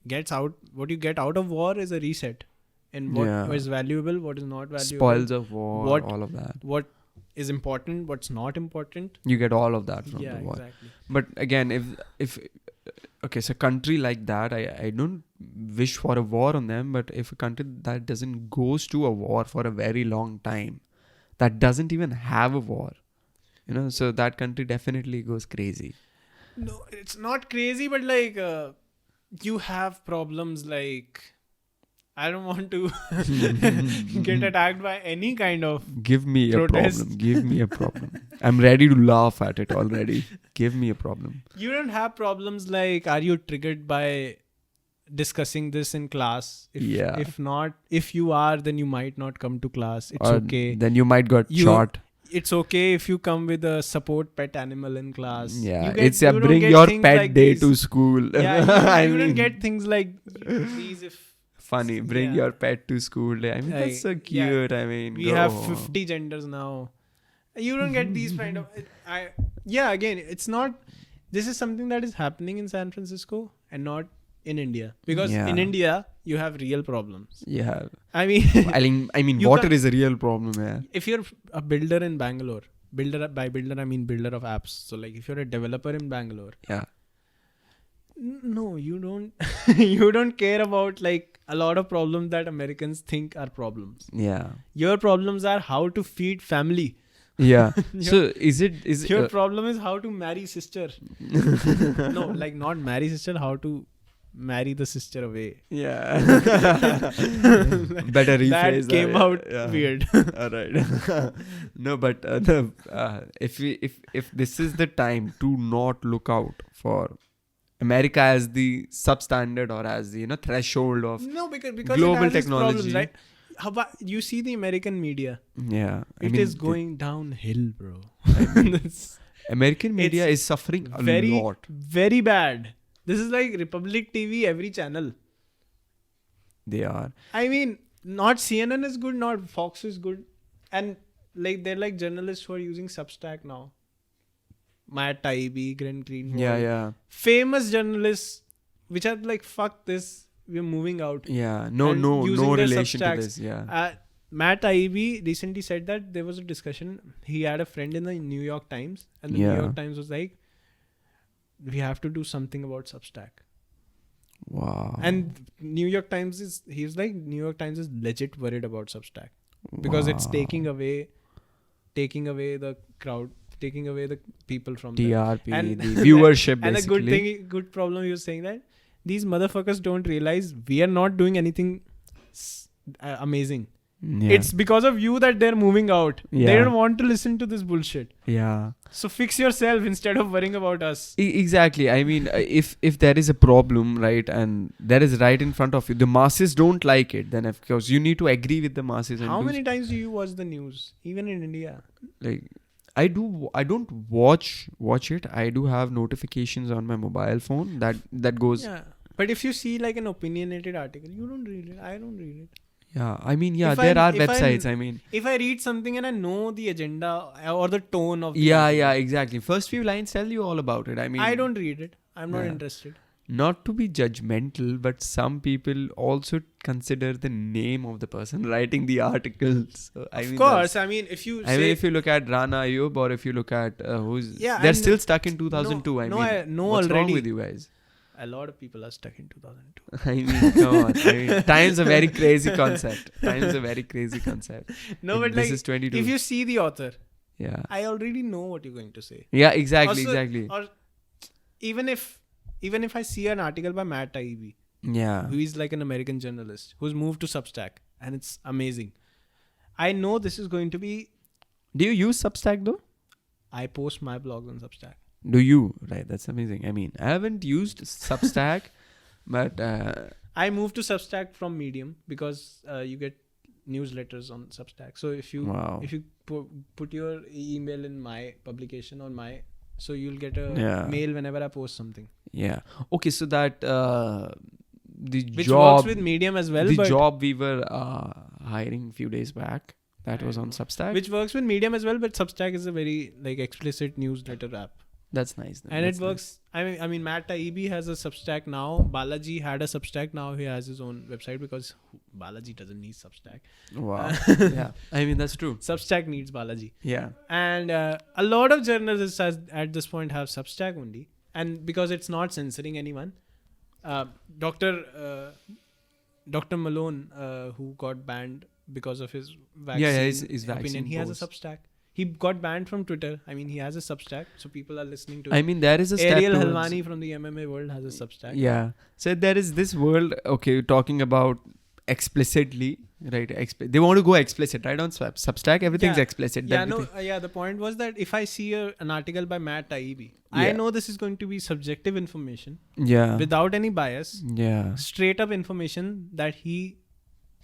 gets out, what you get out of war is a reset. And what Yeah. is valuable, what is not valuable, Spoils of war, What- all of that. what is important, what's not important. You get all of that from Yeah, the war. exactly. But again, if okay, so a country like that, I don't wish for a war on them, but if a country that doesn't goes to a war for a very long time, that doesn't even have a war, so that country definitely goes crazy. No, it's not crazy, but like you have problems like I don't want to get attacked by any kind of Give me Protest. a problem. Give me a problem. I'm ready to laugh at it already. Give me a problem. You don't have problems like are you triggered by discussing this in class? Yeah. If not, if you are, then you might not come to class. It's Or okay. Then you might got You- shot. It's okay if you come with a support pet animal in class. Yeah. You It's you don't bring get your things pet like day these. to school. Yeah, I you don't mean, get things like these if funny. Bring yeah. your pet to school day. I mean, that's so Like, yeah. cute. I mean, we have 50 genders now. You don't get these kind of again, it's not, this is something that is happening in San Francisco and not in India, because Yeah. in India you have real problems. Yeah. I mean I mean, You water can't- is a real problem, yeah. if you're a builder in Bangalore, by builder I mean builder of apps, so like if you're a developer in Bangalore, Yeah. no, you don't you don't care about like a lot of problems that Americans think are problems. Yeah. Your problems are how to feed family. Yeah. Your- So is it Your problem is how to marry sister. No, like not marry sister, how to marry the sister away. yeah. Better rephrase That came out yeah. weird. All right. No, but if this is the time to not look out for America as the substandard or as the threshold of No, because Global it has its technology. problems, right? How about you see the American media? yeah. It is going downhill, bro. It's American media is suffering a very, lot. very bad. This is like Republic TV, every channel. They are. I mean, not CNN is good, not Fox is good, and like they're like journalists who are using Substack now. Matt Taibbi, Grant Greenwald. Yeah. Famous journalists, which are like, fuck this, we're moving out. Yeah. And No using their relation to Substacks. this. Yeah. Matt Taibbi recently said that there was a discussion. He had a friend in the New York Times, and the Yeah. New York Times was like, we have to do something about Substack. Wow. And New York Times is legit worried about Substack because it's taking away the crowd, taking away the people from there. TRP, And the viewership And basically. a good problem you're saying that these motherfuckers don't realize we are not doing anything amazing. Yeah. It's because of you that they're moving out. Yeah. They don't want to listen to this bullshit. Yeah. So fix yourself instead of worrying about us. Exactly. I mean, if there is a problem, right, and that is right in front of you, the masses don't like it, then of course you need to agree with the masses. And How many times do you watch the news, even in India? Like, I don't watch it. I do have notifications on my mobile phone that goes. Yeah. But if you see like an opinionated article, you don't read it. I don't read it. Yeah, I mean, yeah, If there I'm- are if websites. I'm- I mean, If I read something and I know the agenda or the tone of the yeah, article, exactly. First few lines tell you all about it. I mean, I don't read it. I'm not Yeah. interested. Not to be judgmental, but some people also consider the name of the person writing the articles. So, I Of mean, course, I mean, if you I say, mean, if you look at Rana Ayub or if you look at who's, Yeah, they're and still stuck in 2002. I no, mean, I know what's wrong already. with you guys? a lot of people are stuck in 2002. I mean, come on. I mean, time's a very crazy concept. Time's a very crazy concept. No, but this like, is 22. if you see the author, Yeah. I already know what you're going to say. Yeah, exactly, Also- exactly. Or even if I see an article by Matt Taibbi, Yeah. who is like an American journalist who's moved to Substack, and it's amazing. I know this is going to be. Do you use Substack though? I post my blogs on Substack. Do you? Right, that's amazing. I mean, I haven't used Substack, but I moved to Substack from Medium because you get newsletters on Substack. So if you wow. if you put your email in my publication on my, so you'll get a Yeah. mail whenever I post something. Yeah. Okay, so that the Which job, works with Medium as well, the but job we were hiring a few days back, that was on Substack. which works with Medium as well, but Substack is a very like explicit newsletter app. That's nice. And That's it works. I mean, Matt Taibbi has a Substack now. Balaji had a Substack. Now he has his own website because Balaji doesn't need Substack. Nice. Wow. Yeah. I mean, that's true. Substack needs Balaji. Yeah. And a lot of journalists at this point have Substack only. And because it's not censoring anyone, Dr. Malone, who got banned because of his vaccine his opinion, vaccine he has a post. Substack. He got banned from Twitter. I mean, he has a Substack, so people are listening to I it. mean, there is a step Ariel towards- Helwani from the MMA world has a Substack. Yeah. So there is this world, okay, talking about explicitly, right? They want to go explicit, right? On Substack, everything's Yeah. explicit. Yeah, everything- the point was that if I see an article by Matt Taibbi, I Yeah. know this is going to be subjective information Yeah. without any bias, Yeah. straight up information that he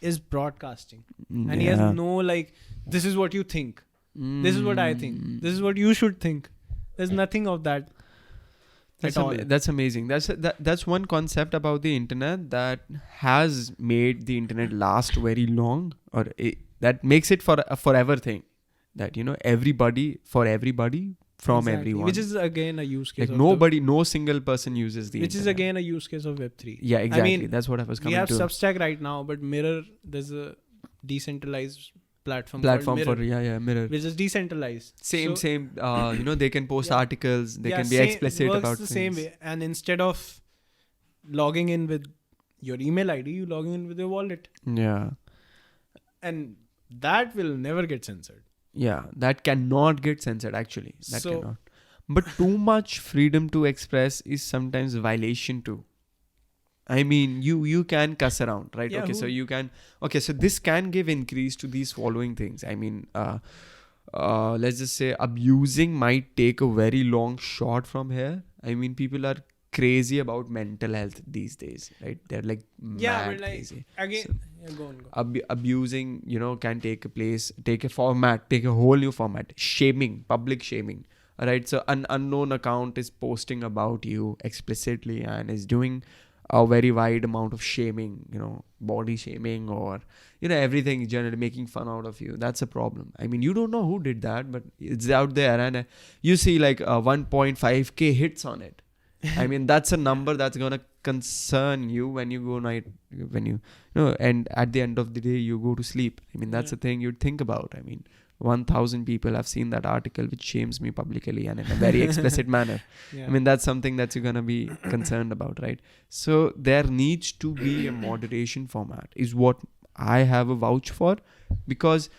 is broadcasting. And he yeah. has no like, this is what you think. This is what I think. This is what you should think. There's nothing of that That's at all. That's amazing. That's one concept about the internet that has made the internet last very long, or that makes it for a forever thing. That everybody from Exactly. everyone, Which is again a use case. like of no single person uses the which is internet. again a use case of Web3. Yeah, exactly. mean, That's what I was We coming have to. Substack right now, but Mirror, there's a decentralized platform Platform called for Mirror, Mirror. which is decentralized. Same. So, They can post Yeah. articles. They yeah, can be same- explicit works about the things. same way. And instead of logging in with your email ID, you log in with your wallet, Yeah. and that will never get censored. Yeah, that cannot get censored actually. That So- cannot. But too much freedom to express is sometimes violation too. I mean, you can cuss around, right? Yeah, Okay, so you can. Okay, so this can give increase to these following things. I mean, let's just say abusing might take a very long shot from here. I mean, people are crazy about mental health these days, right? They're like Yeah, mad but like crazy. again, So- yeah, go on. Abusing, can take a place, take a format, take a whole new format. Shaming, public shaming. Right. So an unknown account is posting about you explicitly and is doing a very wide amount of shaming, body shaming or, everything generally making fun out of you. That's a problem. I mean, you don't know who did that, but it's out there and you see like 1.5K hits on it. I mean, that's a number that's going to concern you when you go and at the end of the day, you go to sleep. I mean, that's Yeah. the thing you'd think about. I mean, 1,000 people have seen that article, which shames me publicly and in a very explicit manner. Yeah. I mean, that's something that you're going to be concerned about, right? So there needs to be a moderation format is what I have a vouch for, because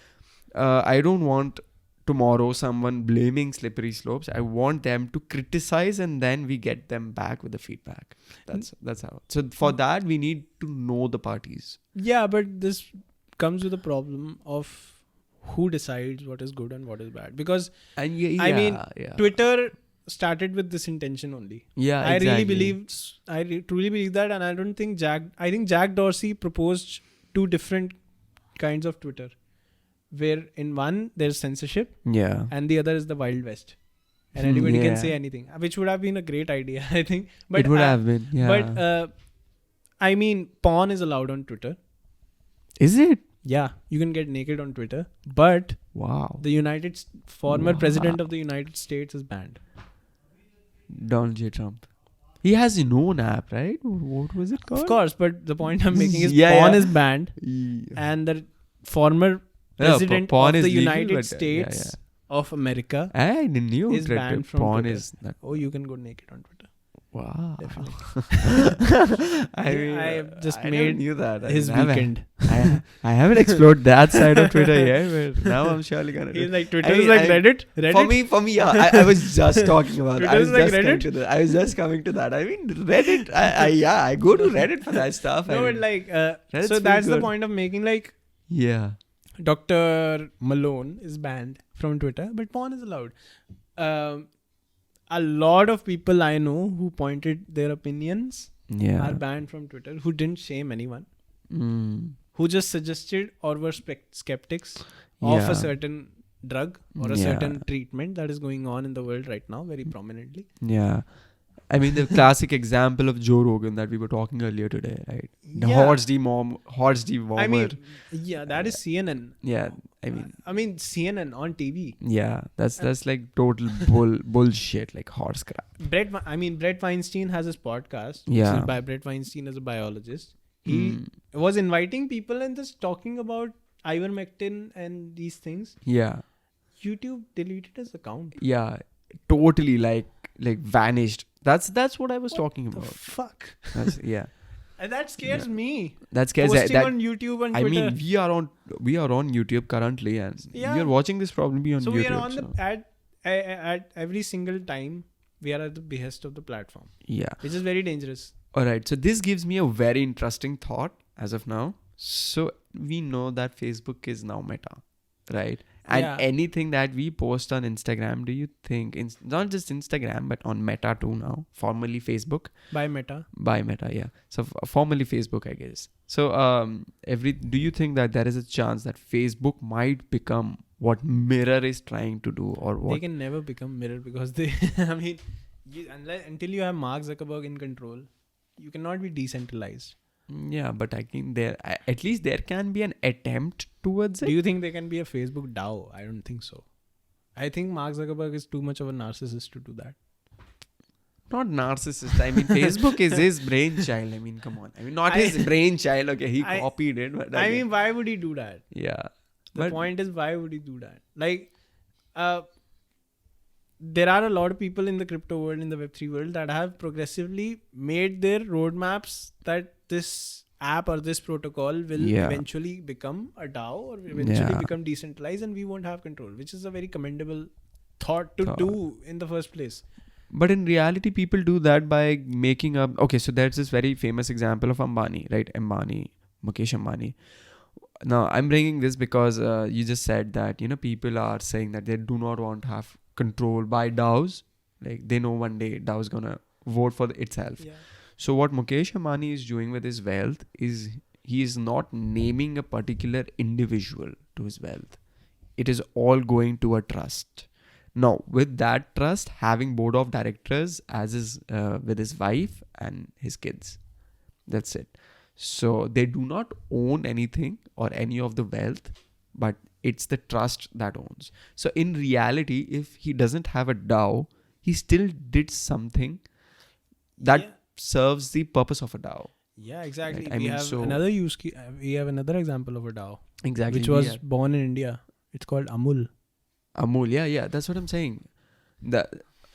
I don't want tomorrow someone blaming slippery slopes. I want them to criticize and then we get them back with the feedback. That's how. So for that, we need to know the parties. Yeah, but this comes with a problem of who decides what is good and what is bad. Because And I mean, Twitter started with this intention only. Yeah, I exactly. truly believe that, and I don't think I think Jack Dorsey proposed two different kinds of Twitter, where in one there's censorship Yeah. and the other is the Wild West, and anybody can Yeah. say anything, which would have been a great idea, I think. But It would have been. Yeah. But I mean, porn is allowed on Twitter. Is it? Yeah, you can get naked on Twitter, but Wow. the former Wow. president of the United States is banned. Donald J. Trump. He has his own app, right? What was it called? Of course, but the point I'm making is Yeah, porn yeah. is banned, and the former president porn of is the legal, United but, States of America I didn't knew is that banned from porn Twitter. is that. Oh, you can go naked on Twitter. Wow. Definitely. I just I made never knew that. his weekend. I haven't explored that side of Twitter yet, but now I'm surely gonna do He's it. like, Twitter is like Reddit. For me, yeah. I was just talking about. Twitter is like Reddit? I was just coming to that. I mean, Reddit. I go to Reddit for that stuff. No, but like, Reddit's so pretty that's the good. point of making, like, Yeah. Dr. Malone is banned from Twitter, but porn is allowed. A lot of people I know who pointed their opinions Yeah. are banned from Twitter, who didn't shame anyone, Mm. who just suggested or were skeptics of Yeah. a certain drug or a Yeah. certain treatment that is going on in the world right now very prominently. Yeah. I mean, the classic example of Joe Rogan that we were talking earlier today, right? The Yeah. horse dewormer. I mean, yeah, that is CNN. Yeah. I mean, CNN on TV. Yeah. That's like total bullshit, like horse crap. Brett Weinstein has his podcast. Yeah. This is by Brett Weinstein is a biologist. He was inviting people and just talking about ivermectin and these things. Yeah. YouTube deleted his account. Yeah. Totally like vanished. That's what I was talking The about. fuck? Yeah. And that scares me. That scares Posting that. on YouTube and I Twitter. mean, we are on YouTube currently, and Yeah. you're watching this probably on So YouTube. we are on at every single time we are at the behest of the platform, Yeah. which is very dangerous. All right. So this gives me a very interesting thought as of now. So we know that Facebook is now Meta, right? And Yeah. anything that we post on Instagram, do you think, not just Instagram, but on Meta too now, formerly Facebook, By Meta. by Meta, yeah. So formerly Facebook, I guess. So do you think that there is a chance that Facebook might become what Mirror is trying to do, or what? They can never become Mirror because they, I mean, until you have Mark Zuckerberg in control, you cannot be decentralized. Yeah, but I think at least there can be an attempt towards it. Do you think there can be a Facebook DAO? I don't think so. I think Mark Zuckerberg is too much of a narcissist to do that. Not narcissist. I mean, Facebook is his brainchild. I mean, come on. I mean, not his brainchild. Okay, he copied it. But I mean, why would he do that? yeah. The point is, why would he do that? Like, there are a lot of people in the crypto world, in the Web3 world, that have progressively made their roadmaps that this app or this protocol will eventually become a DAO or eventually become decentralized and we won't have control, which is a very commendable thought to do in the first place. But in reality, people do that by making up. Okay, so there's this very famous example of Ambani, right? Mukesh Ambani. Now, I'm bringing this because you just said that, people are saying that they do not want to have control by DAOs. Like, they know one day DAO is going to vote for itself. Yeah. So what Mukesh Ambani is doing with his wealth is he is not naming a particular individual to his wealth. It is all going to a trust. Now, with that trust, having board of directors as with his wife and his kids. That's it. So they do not own anything or any of the wealth, but it's the trust that owns. So in reality, if he doesn't have a DAO, he still did something that serves the purpose of a DAO. Yeah, exactly. Right? We have another example of a DAO. Exactly. Which was born in India. It's called Amul. Amul, yeah, that's what I'm saying.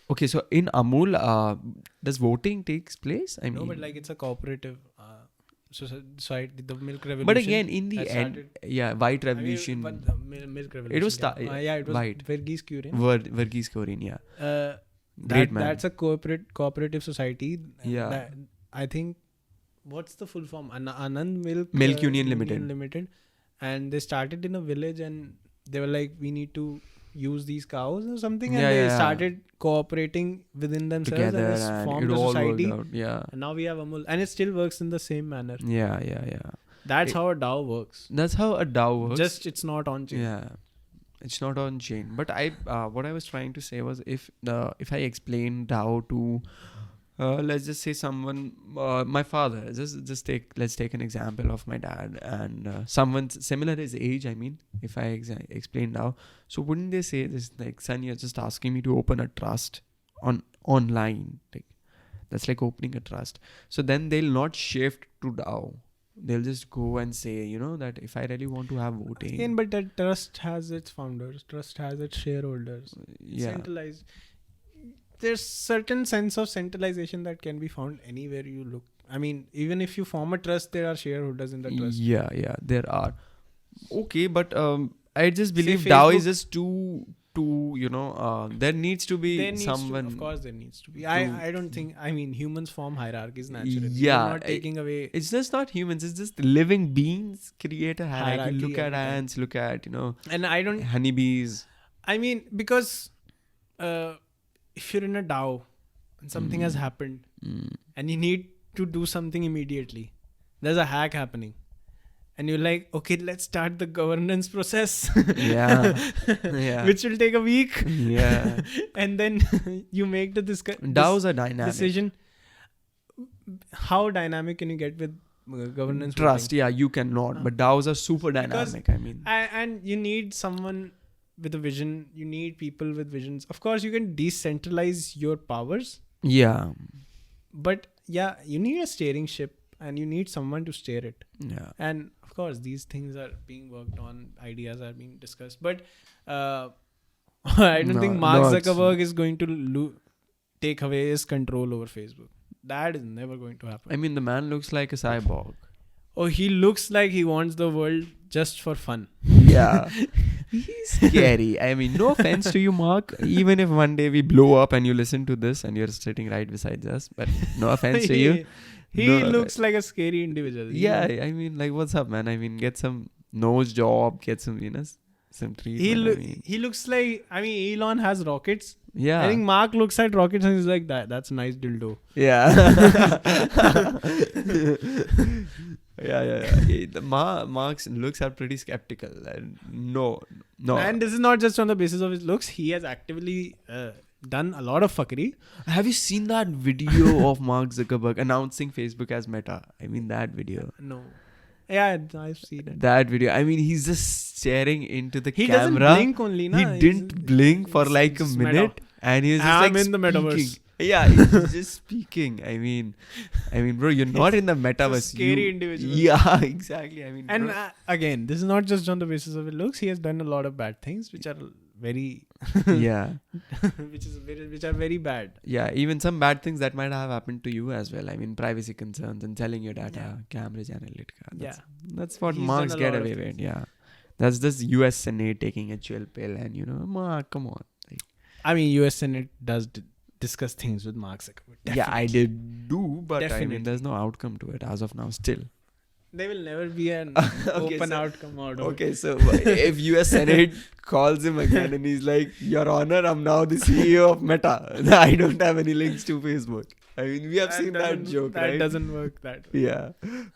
Okay, so in Amul, does voting takes place? I mean, no, but like it's a cooperative society, the milk revolution. But again, in the end, white revolution. The milk revolution. It was it was white. Verghese Kurin. Verghese Kurin, yeah. Great man. That's a cooperative society. Yeah. I think, what's the full form? Anand Milk Union Limited. and they started in a village, and they were like, we need to use these cows or something, and Yeah, they yeah. started cooperating within themselves Together, and and formed it a all society. worked out. Yeah. And now we have Amul, and it still works in the same manner. Yeah, yeah, yeah. That's It- how a DAO works. That's how a DAO works. Just it's not on chain. Yeah, it's not on chain. But what I was trying to say was, if I explain DAO to, let's just say someone, my father. Let's take an example of my dad and someone similar his age. I mean, if I explain DAO, so wouldn't they say this, like, son, you're just asking me to open a trust online? Like, that's like opening a trust. So then they'll not shift to DAO. They'll just go and say, that if I really want to have voting. Again, but that trust has its founders. Trust has its shareholders. Yeah. Centralized. There's certain sense of centralization that can be found anywhere you look. I mean, even if you form a trust, there are shareholders in the trust. Yeah, there are. Okay, but I just Say believe DAO Facebook- is just too there needs to be There needs someone. to, of course, there needs to be. I don't think. I mean, humans form hierarchies naturally. Yeah, You're not taking away. It's just not humans. It's just living beings create a hierarchy. Hierarchy Look at every time. ants. Look at And I don't. honeybees. I mean, because if you're in a DAO and something has happened and you need to do something immediately, there's a hack happening. And you're like, okay, let's start the governance process. Yeah, yeah, Which will take a week. yeah. And then you make the DAOs are dynamic. decision. How dynamic can you get with governance? Trust, yeah, you cannot. But DAOs are super dynamic. I mean, And you need someone with a vision. You need people with visions. Of course, you can decentralize your powers. yeah, But yeah, you need a steering ship and you need someone to steer it. yeah. And of course, these things are being worked on. Ideas are being discussed. But I don't think Mark Zuckerberg is going to take away his control over Facebook. That is never going to happen. I mean, the man looks like a cyborg. Oh, he looks like he wants the world just for fun. Yeah. He's scary. I mean, no offense to you, Mark. Even if one day we blow up and you listen to this and you're sitting right beside us, but no offense to you. He No, looks like a scary individual. Yeah, I mean, like, what's up, man? I mean, get some nose job, get some, some treatment. He looks like, I mean, Elon has rockets. Yeah. I think Mark looks at rockets and he's like, that's a nice dildo. Yeah. yeah. The Mark's looks are pretty skeptical. And no. And this is not just on the basis of his looks. He has actively done a lot of fuckery. Have you seen that video of Mark Zuckerberg announcing Facebook as Meta? I mean, that video. No. Yeah, I've seen it. That video. I mean, he's just staring into the He camera. doesn't blink only, na? He didn't blink for like a It's minute, and he was just I'm like in the metaverse. speaking. Yeah, he's just speaking. I mean, bro, you're not in the metaverse. Scary individual. Yeah, exactly. I mean, And bro, again, this is not just on the basis of his looks. He has done a lot of bad things, which are very, yeah, which are very bad. yeah. Even some bad things that might have happened to you as well. I mean, privacy concerns and selling your data, Cambridge Analytica. That's what He's Marks done a get lot of away with. things. Yeah, that's just U.S. Senate taking a chill pill, and Mark, come on. I mean, U.S. Senate does discuss things with Mark Zuckerberg. Yeah, I did do, but I Definitely. mean, there's no outcome to it as of now. Still. There will never be an Okay, open so- outcome out of it. Okay, so if US Senate calls him again and he's like, Your Honor, I'm now the CEO of Meta. I don't have any links to Facebook. I mean, we have seen that joke, That right? doesn't work that way. Yeah,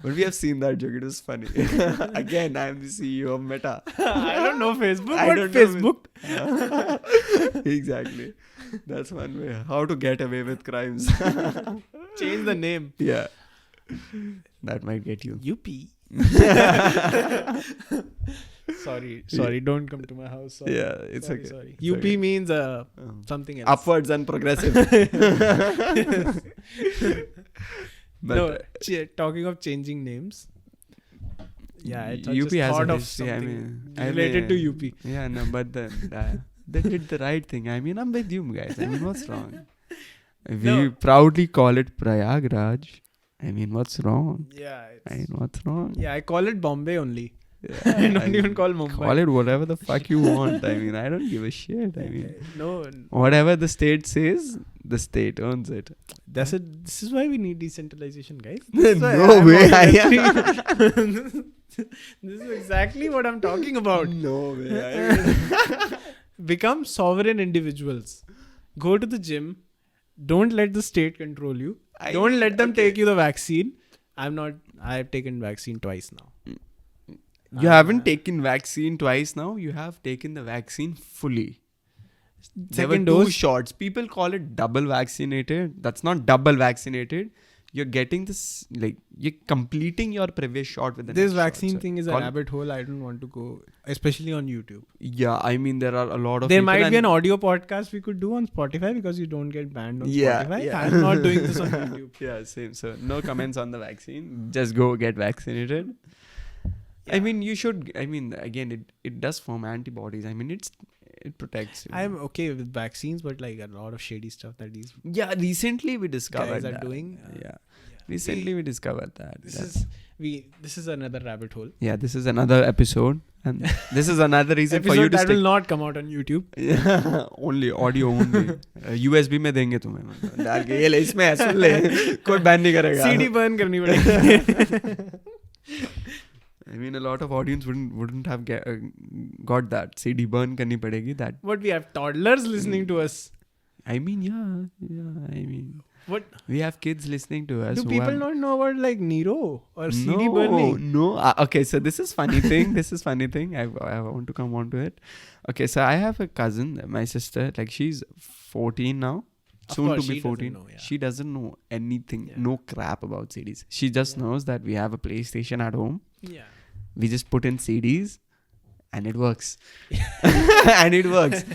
but we have seen that joke. It was funny. Again, I'm the CEO of Meta. I don't know Facebook, I but don't know Facebook. Exactly. That's one way. How to get away with crimes. Change the name. Yeah. That might get you. UP. Sorry, don't come to my house. Sorry. Yeah, it's Sorry, okay. Sorry. It's UP okay. means something else. Upwards and progressive. But No, talking of changing names. Yeah, I UP just has thought a of history, something I related to UP. Yeah, no, but then they did the right thing. I mean, I'm with you guys. I mean, what's wrong? We No. proudly call it Prayagraj. I mean, what's wrong? Yeah. I mean, what's wrong? Yeah, I call it Bombay only. Yeah, I don't even call Mumbai. Call it whatever the fuck you want. I mean, I don't give a shit. I mean, No. whatever the state says, the state owns it. This is why we need decentralization, guys. No This is why I'm way. on Web3. This is exactly what I'm talking about. No way. Become sovereign individuals. Go to the gym. Don't let the state control you. Don't let them take you the vaccine. I've taken vaccine twice now. You haven't taken vaccine twice now. You have taken the vaccine fully. There were Second two dose. shots. People call it double vaccinated. That's not double vaccinated. You're getting this, like, you're completing your previous shot with the This next vaccine shot. So thing is a rabbit hole. I don't want to go, especially on YouTube. Yeah, I mean, there are a lot of There people might be an audio podcast we could do on Spotify because you don't get banned on Spotify. Yeah. I'm not doing this on YouTube. Yeah, same. So no comments on the vaccine. Just go get vaccinated. Yeah. I mean, you should. I mean, again, it does form antibodies. I mean, it protects you. I'm okay with vaccines, but like a lot of shady stuff that these Yeah, recently we discovered guys are that. doing. Yeah. Recently we discovered that. This is another rabbit hole. Yeah, this is another episode, and this is another reason for you Episode to that stick. will not come out on YouTube. Yeah, only audio only. USB में देंगे तुम्हें डाल के ये ले इसमें है, सुन ले कोई बैन नहीं करेगा. CD burn करनी पड़ेगी. I mean, a lot of audience wouldn't have got that. CD burn करनी पड़ेगी that. What, we have toddlers listening to us? I mean, yeah. I mean, What? we have kids listening to us. Do people not know about like Nero or CD No, burning? no. Okay, so this is funny thing. I want to come on to it. Okay, so I have a cousin, my sister. Like, she's 14 now. Soon to be 14. She doesn't know anything, no crap about CDs. She just knows that we have a PlayStation at home. Yeah. We just put in CDs and it works. and it works.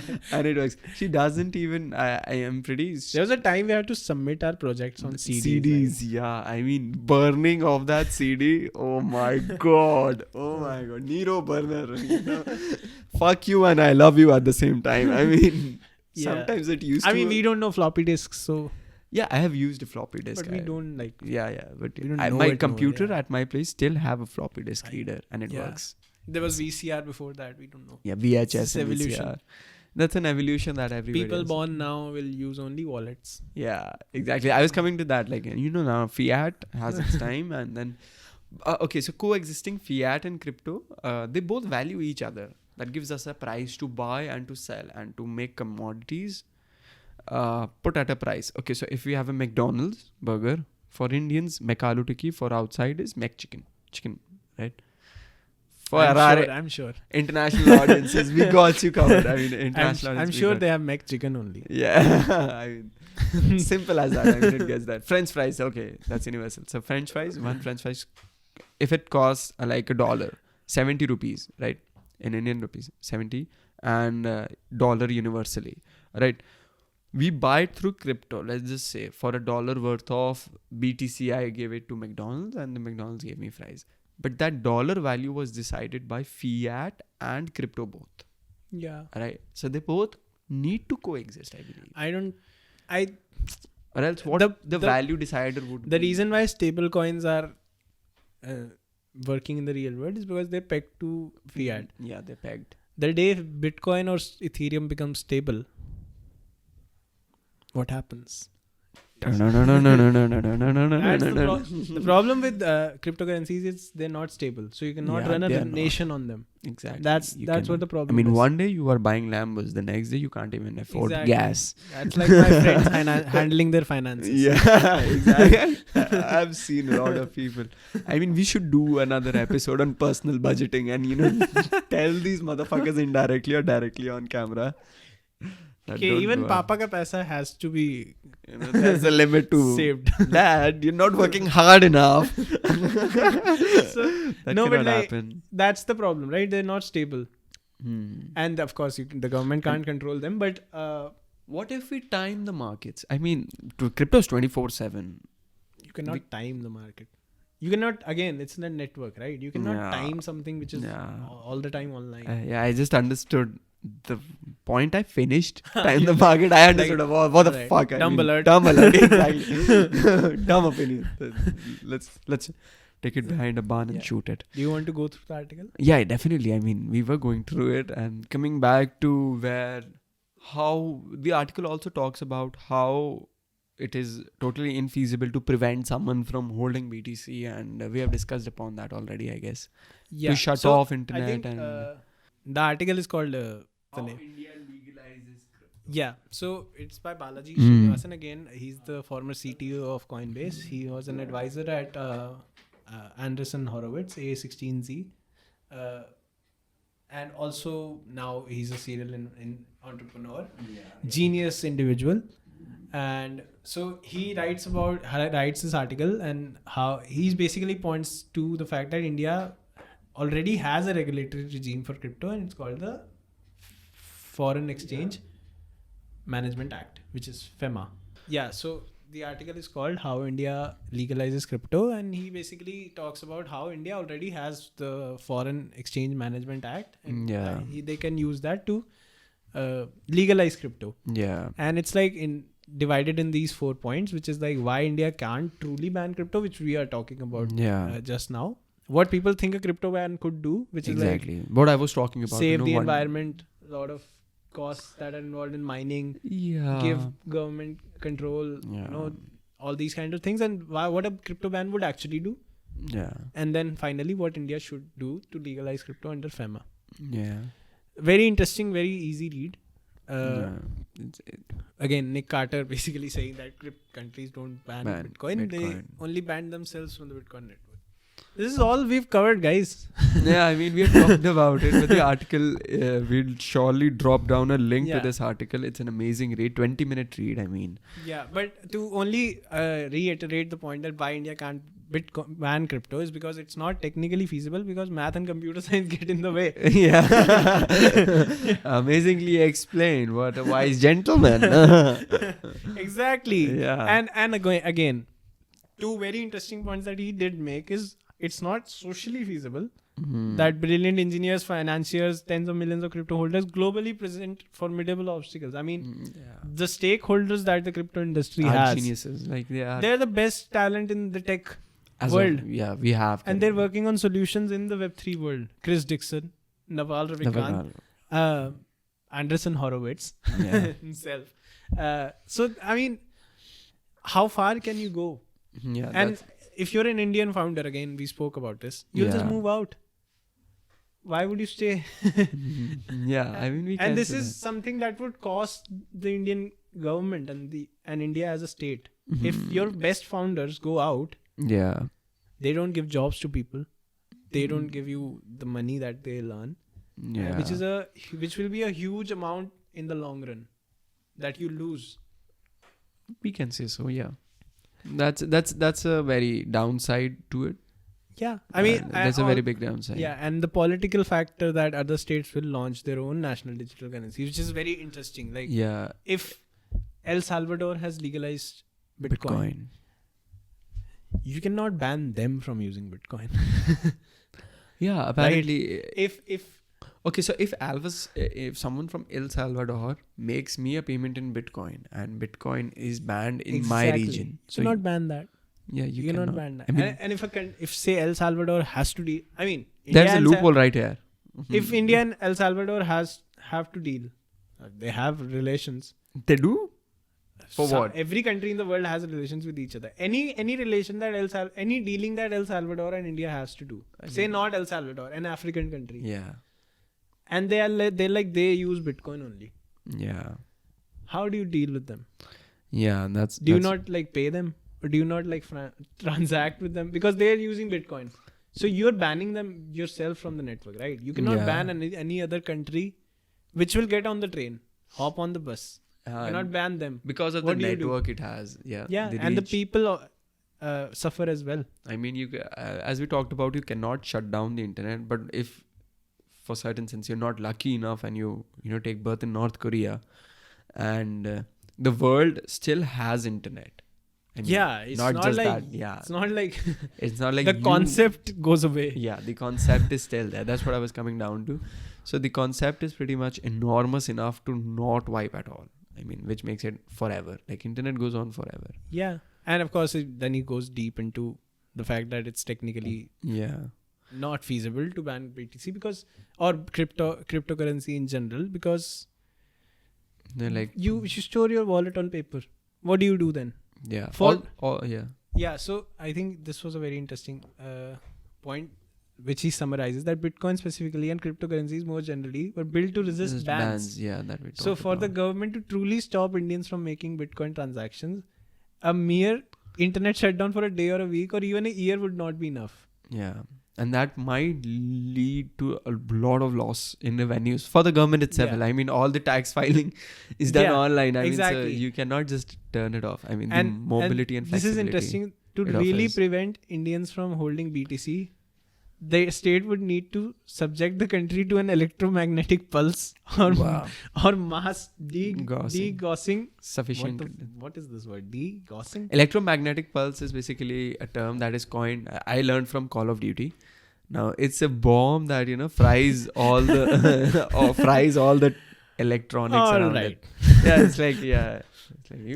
She doesn't even, I am pretty... There was a time we had to submit our projects on CDs. CDs, yeah. I mean, burning of that CD. Oh my God. Nero burner. You know? Fuck you and I love you at the same time. I mean... Yeah. Sometimes it used to... I mean, we don't know floppy disks, so... Yeah, I have used a floppy disk. But we don't like... Yeah, but we don't know my it, computer at my place still have a floppy disk reader and it works. There was VCR before that, we don't know. Yeah, VHS It's and evolution. VCR. That's an evolution that everybody People has. born now will use only wallets. Yeah, exactly. I was coming to that. Like, you know, now Fiat has its time and then... okay, so coexisting Fiat and crypto, they both value each other. That gives us a price to buy and to sell and to make commodities put at a price. Okay, so if we have a McDonald's burger, for Indians, McAloo Tikki, for outsiders, McChicken. Chicken, right? For I'm sure. International audiences, we got you covered. I mean, international I'm audiences. sure they have McChicken only. Yeah, I mean, simple as that. I mean, it gets that. French fries, okay, that's universal. So French fries, one French fries, if it costs like $1, 70 rupees, right? In Indian rupees, 70, and dollar universally, right? We buy it through crypto. Let's just say for $1 worth of BTC, I gave it to McDonald's and the McDonald's gave me fries. But that dollar value was decided by fiat and crypto both. Yeah. Right? So they both need to coexist, I believe. Or else what the value decider would The be. reason why stable coins are working in the real world is because they're pegged to fiat. Yeah, they're pegged. The day Bitcoin or Ethereum becomes stable, what happens? No. The problem with cryptocurrencies is they're not stable, so you cannot run a nation on them. Exactly. That's what the problem. I mean, is. one day you are buying Lambos, the next day you can't even afford gas. That's like my friends handling their finances. Yeah, exactly. I've seen a lot of people. I mean, we should do another episode on personal budgeting and, tell these motherfuckers indirectly or directly on camera. Okay, even Papa ka paisa has to be there's a limit to saved. Dad, you're not working hard enough. So, that no, but cannot like, happen. that's the problem, right? They're not stable. And of course, the government can't control them. But what if we time the markets? I mean, crypto's 24/7. You cannot time the market. You cannot, again, it's a network, right? You cannot time something which is all the time online. I just understood the point I finished. Time the market, I understood. Like, what the fuck? Dumb alert. Dumb alert, exactly. Dumb opinion. Let's take it behind a barn and shoot it. Do you want to go through the article? Yeah, definitely. I mean, we were going through it and coming back to how the article also talks about how it is totally infeasible to prevent someone from holding BTC, and we have discussed upon that already, I guess. To shut off internet. I think, the article is called the name. India legalizes crypto. Yeah, so it's by Balaji Srinivasan again. He's the former CTO of Coinbase. He was an advisor at Andreessen Horowitz, A16Z. And also now he's a serial entrepreneur, genius individual. And so he writes this article, and how he basically points to the fact that India already has a regulatory regime for crypto, and it's called the Foreign Exchange Management Act, which is FEMA. Yeah, so the article is called How India Legalizes Crypto, and he basically talks about how India already has the Foreign Exchange Management Act, and they can use that to legalize crypto. Yeah. And it's like divided in these 4 points, which is like why India can't truly ban crypto, which we are talking about just now. What people think a crypto ban could do, which is like what I was talking about. Save the environment, a lot of costs that are involved in mining, give government control, all these kind of things, and what a crypto ban would actually do. Yeah. And then finally what India should do to legalize crypto under FEMA. Yeah. Very interesting, very easy read. Again, Nick Carter basically saying that countries don't ban Bitcoin. They only ban themselves from the Bitcoin network. This is all we've covered, guys. Yeah, I mean, we have talked about it, but the article, we'll surely drop down a link to this article. It's an amazing read, 20-minute read, I mean. Yeah, but to only reiterate the point that why India can't ban crypto is because it's not technically feasible, because math and computer science get in the way. Yeah. Amazingly explained. What a wise gentleman. Exactly. Yeah. And again, two very interesting points that he did make is it's not socially feasible that brilliant engineers, financiers, tens of millions of crypto holders globally present formidable obstacles. I mean, the stakeholders that the crypto industry has, geniuses. Like they're the best talent in the tech world. We have. And they're working on solutions in the Web3 world. Chris Dixon, Naval Ravikant, Andreessen Horowitz himself. So, I mean, how far can you go? Yeah, and if you're an Indian founder, again, we spoke about this, you'll just move out. Why would you stay? I mean, and this is something that would cost the Indian government and India as a state. If your best founders go out, they don't give jobs to people. They don't give you the money that they earn, which will be a huge amount in the long run that you lose. We can say so. Yeah. That's a very downside to it. Yeah, I mean, that's a very big downside. Yeah, and the political factor that other states will launch their own national digital currency, which is very interesting. Like, if El Salvador has legalized Bitcoin, you cannot ban them from using Bitcoin. Apparently. Right? Okay, so if someone from El Salvador makes me a payment in Bitcoin and Bitcoin is banned in my region, so you cannot ban that. Yeah, you cannot ban that. I mean, and if say El Salvador has to deal, I mean, there's a loophole right here. If India and El Salvador have to deal, they have relations. They do. For what? Every country in the world has relations with each other. Any relation that any dealing that El Salvador and India has to do. Say not El Salvador, an African country. Yeah. And they use Bitcoin only. Yeah. How do you deal with them? Yeah, Do you not pay them, or do you not transact with them because they are using Bitcoin? So you're banning them yourself from the network, right? You cannot ban any other country which will get on the train, hop on the bus. You cannot ban them because of the network it has. Yeah. And the people suffer as well. I mean, as we talked about, you cannot shut down the internet, but if for certain sense you're not lucky enough and you take birth in North Korea and the world still has internet. I mean, it's not just like that. Yeah, it's not like the concept goes away. Yeah, the concept is still there. That's what I was coming down to. So the concept is pretty much enormous enough to not wipe at all. I mean, which makes it forever. Like internet goes on forever. Yeah, and of course then he goes deep into the fact that it's technically not feasible to ban BTC or cryptocurrency in general, because they're like, you store your wallet on paper. What do you do then? Yeah. For- Yeah. Yeah, so I think this was a very interesting point, which he summarizes that Bitcoin specifically and cryptocurrencies more generally were built to resist Just bans. Yeah, that we So talked for the about. government to truly stop Indians from making Bitcoin transactions, a mere internet shutdown for a day or a week or even a year would not be enough. Yeah. And that might lead to a lot of loss in revenues for the government itself. Yeah. I mean, all the tax filing is done Yeah, online. I mean, exactly. so you cannot just turn it off. I mean, And the mobility and this flexibility. is interesting. To it really offers. prevent Indians from holding BTC, the state would need to subject the country to an electromagnetic pulse or Wow. or mass Gaussing. degaussing. Sufficient. What is this word? Degaussing? Electromagnetic pulse is basically a term that is coined. I learned from Call of Duty. Now it's a bomb that fries all the or fries all the electronics All around right. it. Yeah, it's like you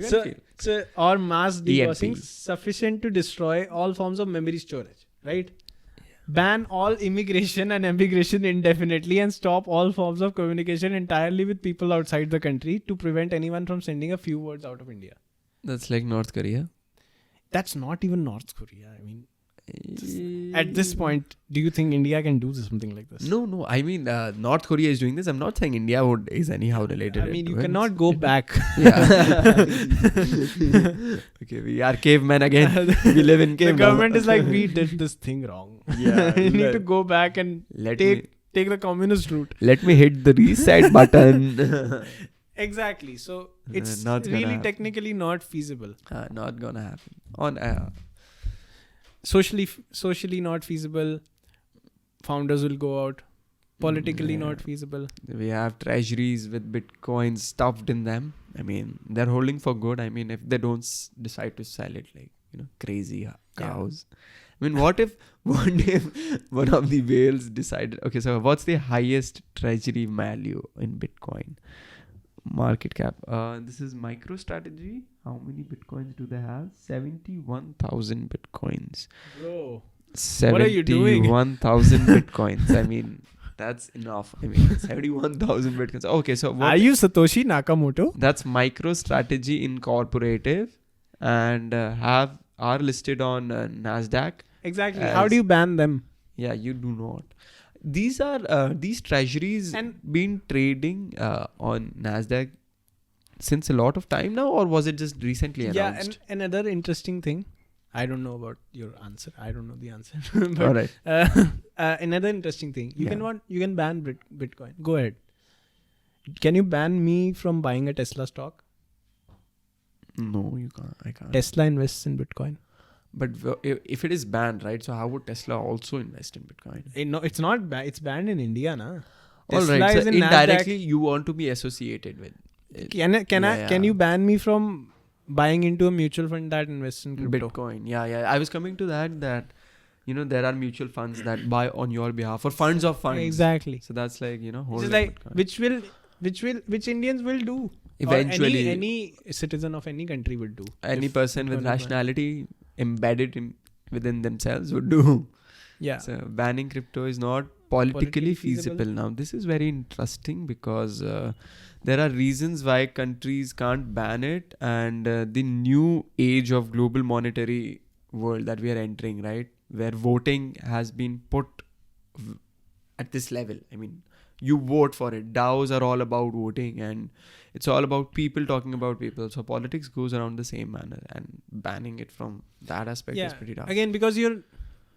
can feel. So or mass degaussing EMP. sufficient to destroy all forms of memory storage, right? Ban all immigration and emigration indefinitely and stop all forms of communication entirely with people outside the country to prevent anyone from sending a few words out of India. That's like North Korea. That's not even North Korea. I mean, at this point, do you think India can do something like this? No. I mean, North Korea is doing this. I'm not saying India is anyhow related. I mean, to you it. cannot go back. Yeah. Okay, we are cavemen again. We live in The cave. government is like, we did this thing wrong. Yeah. You need to go back and Let take the communist route. Let me hit the reset button. Exactly. So it's Not gonna really happen. technically not feasible. Not gonna happen. Socially not feasible. Founders will go out. Politically Yeah. not feasible. We have treasuries with bitcoins stuffed in them. I mean, they're holding for good. I mean, if they don't decide to sell it like, crazy cows. I mean, what if one of the whales decided, okay, so what's the highest treasury value in Bitcoin? Market cap. This is MicroStrategy. How many bitcoins do they have? 71,000 bitcoins. Bro, what are you doing? 71,000 bitcoins. I mean, that's enough. I mean, 71,000 bitcoins. Okay, so what? are you Satoshi Nakamoto? That's MicroStrategy Incorporated, and are listed on Nasdaq. Exactly. How do you ban them? Yeah, you do not. These are these treasuries And- been trading on Nasdaq since a lot of time now, or was it just recently announced? And another interesting thing. I don't know about your answer. I don't know the answer. But, All right. another interesting thing. You Yeah. can ban Bitcoin. Go ahead. Can you ban me from buying a Tesla stock? No, you can't. I can't. Tesla invests in Bitcoin. But if it is banned, right? So how would Tesla also invest in Bitcoin? No, it's not. It's banned in India, na. All Tesla right. is So in indirectly, Nasdaq. you want to be associated with it. Can you ban me from buying into a mutual fund that invests in crypto? Bitcoin? Yeah. I was coming to that there are mutual funds that buy on your behalf or funds of funds. Exactly. So that's like It's holding like Bitcoin. which Indians will do. Eventually, Or any citizen of any country would do. any if person with Bitcoin is banned. rationality embedded within themselves would do. Yeah. So banning crypto is not politically feasible. feasible. Now this is very interesting because there are reasons why countries can't ban it, and the new age of global monetary world that we are entering, right, where voting has been put at this level. I mean, you vote for it. DAOs are all about voting, and it's all about people talking about people. So politics goes around the same manner, and banning it from that aspect is pretty tough. Again, because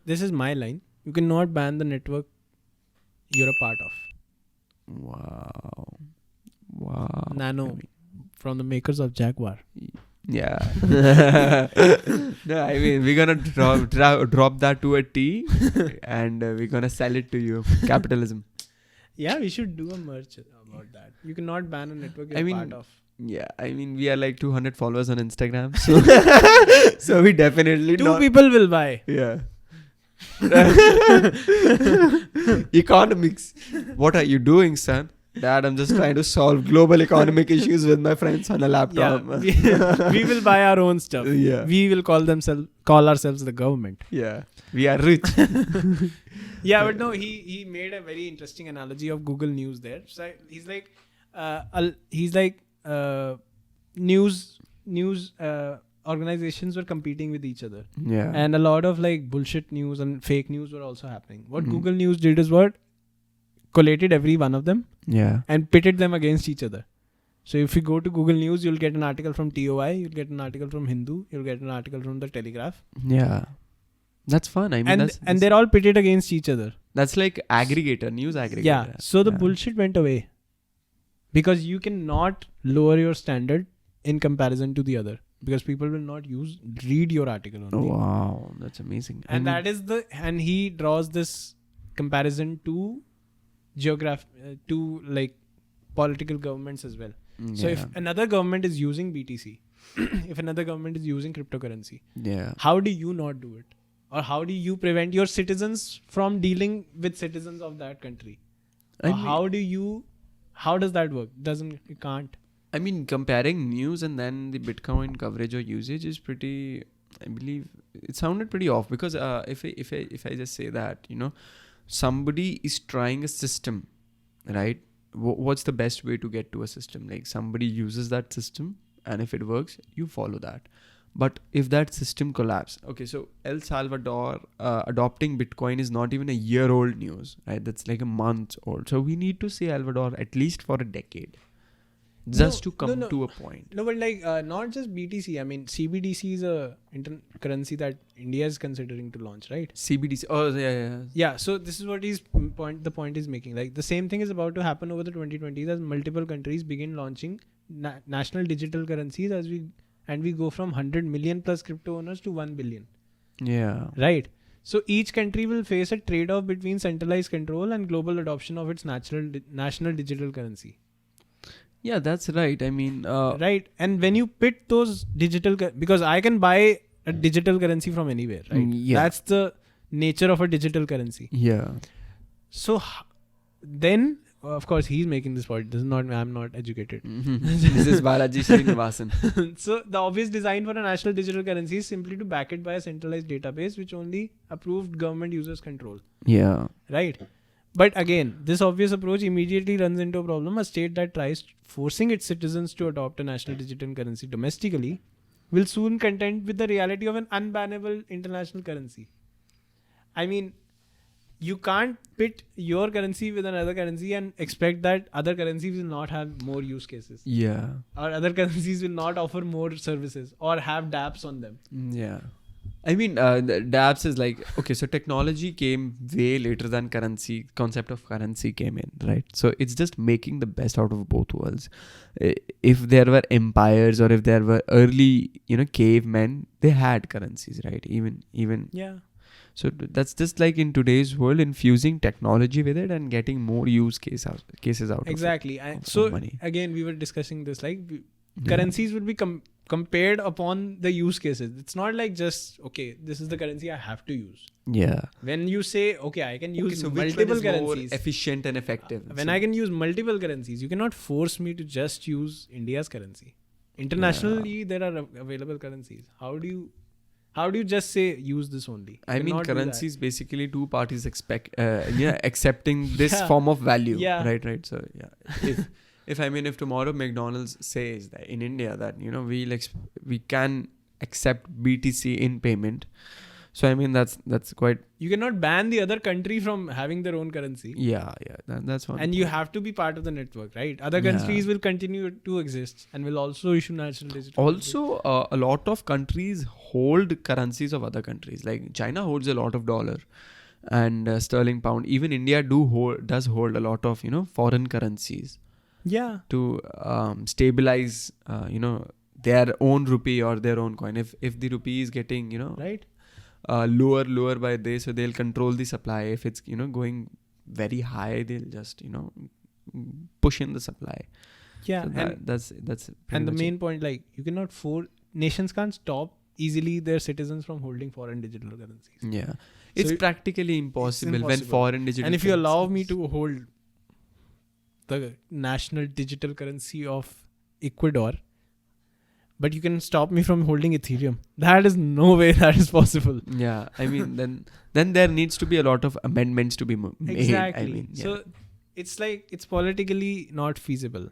this is my line. You cannot ban the network you're a part of. Wow. Nano, I mean, from the makers of Jaguar. yeah. No, I mean, we're gonna drop that to a T, and we're gonna sell it to you. Capitalism. Yeah, we should do a merch about that. You cannot ban a network you're I mean, part of. Yeah, I mean, we are like 200 followers on Instagram, so so we definitely Two people will buy. Yeah. Economics. What are you doing, son? Dad, I'm just trying to solve global economic issues with my friends on a laptop. Yeah, we will buy our own stuff. Yeah. We will call ourselves the government. Yeah. We are rich. Yeah, but no, he made a very interesting analogy of Google News there. So he's like news organizations were competing with each other. Yeah. And a lot of like bullshit news and fake news were also happening. What Mhm. Google News did is what? Collated every one of them Yeah. and pitted them against each other. So if you go to Google News, you'll get an article from TOI, you'll get an article from Hindu, you'll get an article from the Telegraph. Yeah. That's fun. I mean, And they're all pitted against each other. that's like aggregator, news aggregator. Yeah. So the bullshit went away. Because you cannot lower your standard in comparison to the other. Because people will not read your article only. Oh, wow. That's amazing. And that is and he draws this comparison to to like political governments as well. So if another government is using BTC, if another government is using cryptocurrency, how do you not do it? Or how do you prevent your citizens from dealing with citizens of that country? How does that work? It can't. I mean, comparing news and then the Bitcoin coverage or usage is pretty, I believe, it sounded pretty off because if I just say that, somebody is trying a system, right? What's the best way to get to a system? Like somebody uses that system and if it works, you follow that. But if that system collapses, okay, so El Salvador adopting Bitcoin is not even a year-old news, right? That's like a month old. So we need to see El Salvador at least for a decade. Just to come to a point. No, but like not just BTC. I mean, CBDC is a currency that India is considering to launch, right? CBDC. Oh, yeah. Yeah. So this is what the point is making. Like the same thing is about to happen over the 2020s as multiple countries begin launching national digital currencies and we go from 100 million plus crypto owners to 1 billion. Yeah. Right. So each country will face a trade-off between centralized control and global adoption of its national digital currency. Yeah, that's right. I mean, right. And when you pit those because I can buy a digital currency from anywhere, right? Yeah. That's the nature of a digital currency. Yeah. So then, of course, he's making this point. I'm not educated. This is Balaji Srinivasan. So the obvious design for a national digital currency is simply to back it by a centralized database, which only approved government users control. Yeah. Right. But again, this obvious approach immediately runs into a problem. A state that tries forcing its citizens to adopt a national digital currency domestically will soon contend with the reality of an unbannable international currency. I mean, you can't pit your currency with another currency and expect that other currencies will not have more use cases. Yeah. Or other currencies will not offer more services or have dApps on them. Yeah. I mean, the dApps is like, okay, so technology came way later than concept of currency came in, right? So it's just making the best out of both worlds. If there were empires or if there were early, cavemen, they had currencies, right? Even. Yeah. So that's just like in today's world, infusing technology with it and getting more use cases out. Exactly. Of it. So money. Again, we were discussing this, like currencies would be compared upon the use cases. It's not like just, okay, this is the currency I have to use. Yeah. When you say, okay, I can use so multiple which one is currencies. more efficient and effective. When I can use multiple currencies, you cannot force me to just use India's currency. Internationally, there are available currencies. How do you just say use this only? I mean, currency is basically two parties accepting this form of value. Yeah. Right. So yeah, if tomorrow McDonald's says that in India that we can accept BTC in payment, so I mean that's quite. You cannot ban the other country from having their own currency. Yeah, that's one. And you have to be part of the network, right? Other countries will continue to exist and will also issue national digital. Also, a lot of countries hold currencies of other countries. Like China holds a lot of dollar and sterling pound. Even India does hold a lot of foreign currencies. Yeah. To stabilize their own rupee or their own coin. If the rupee is getting right. Lower by this, so they'll control the supply. If it's going very high, they'll just push in the supply. Yeah. So that's and the main point, like, you cannot nations can't stop easily their citizens from holding foreign digital currencies. Yeah. It's practically impossible when foreign digital. And if you allow me to hold the national digital currency of Ecuador, but you can stop me from holding Ethereum. That is no way that is possible. Yeah, I mean, then there needs to be a lot of amendments to be made. Exactly. I mean, So it's like, it's politically not feasible.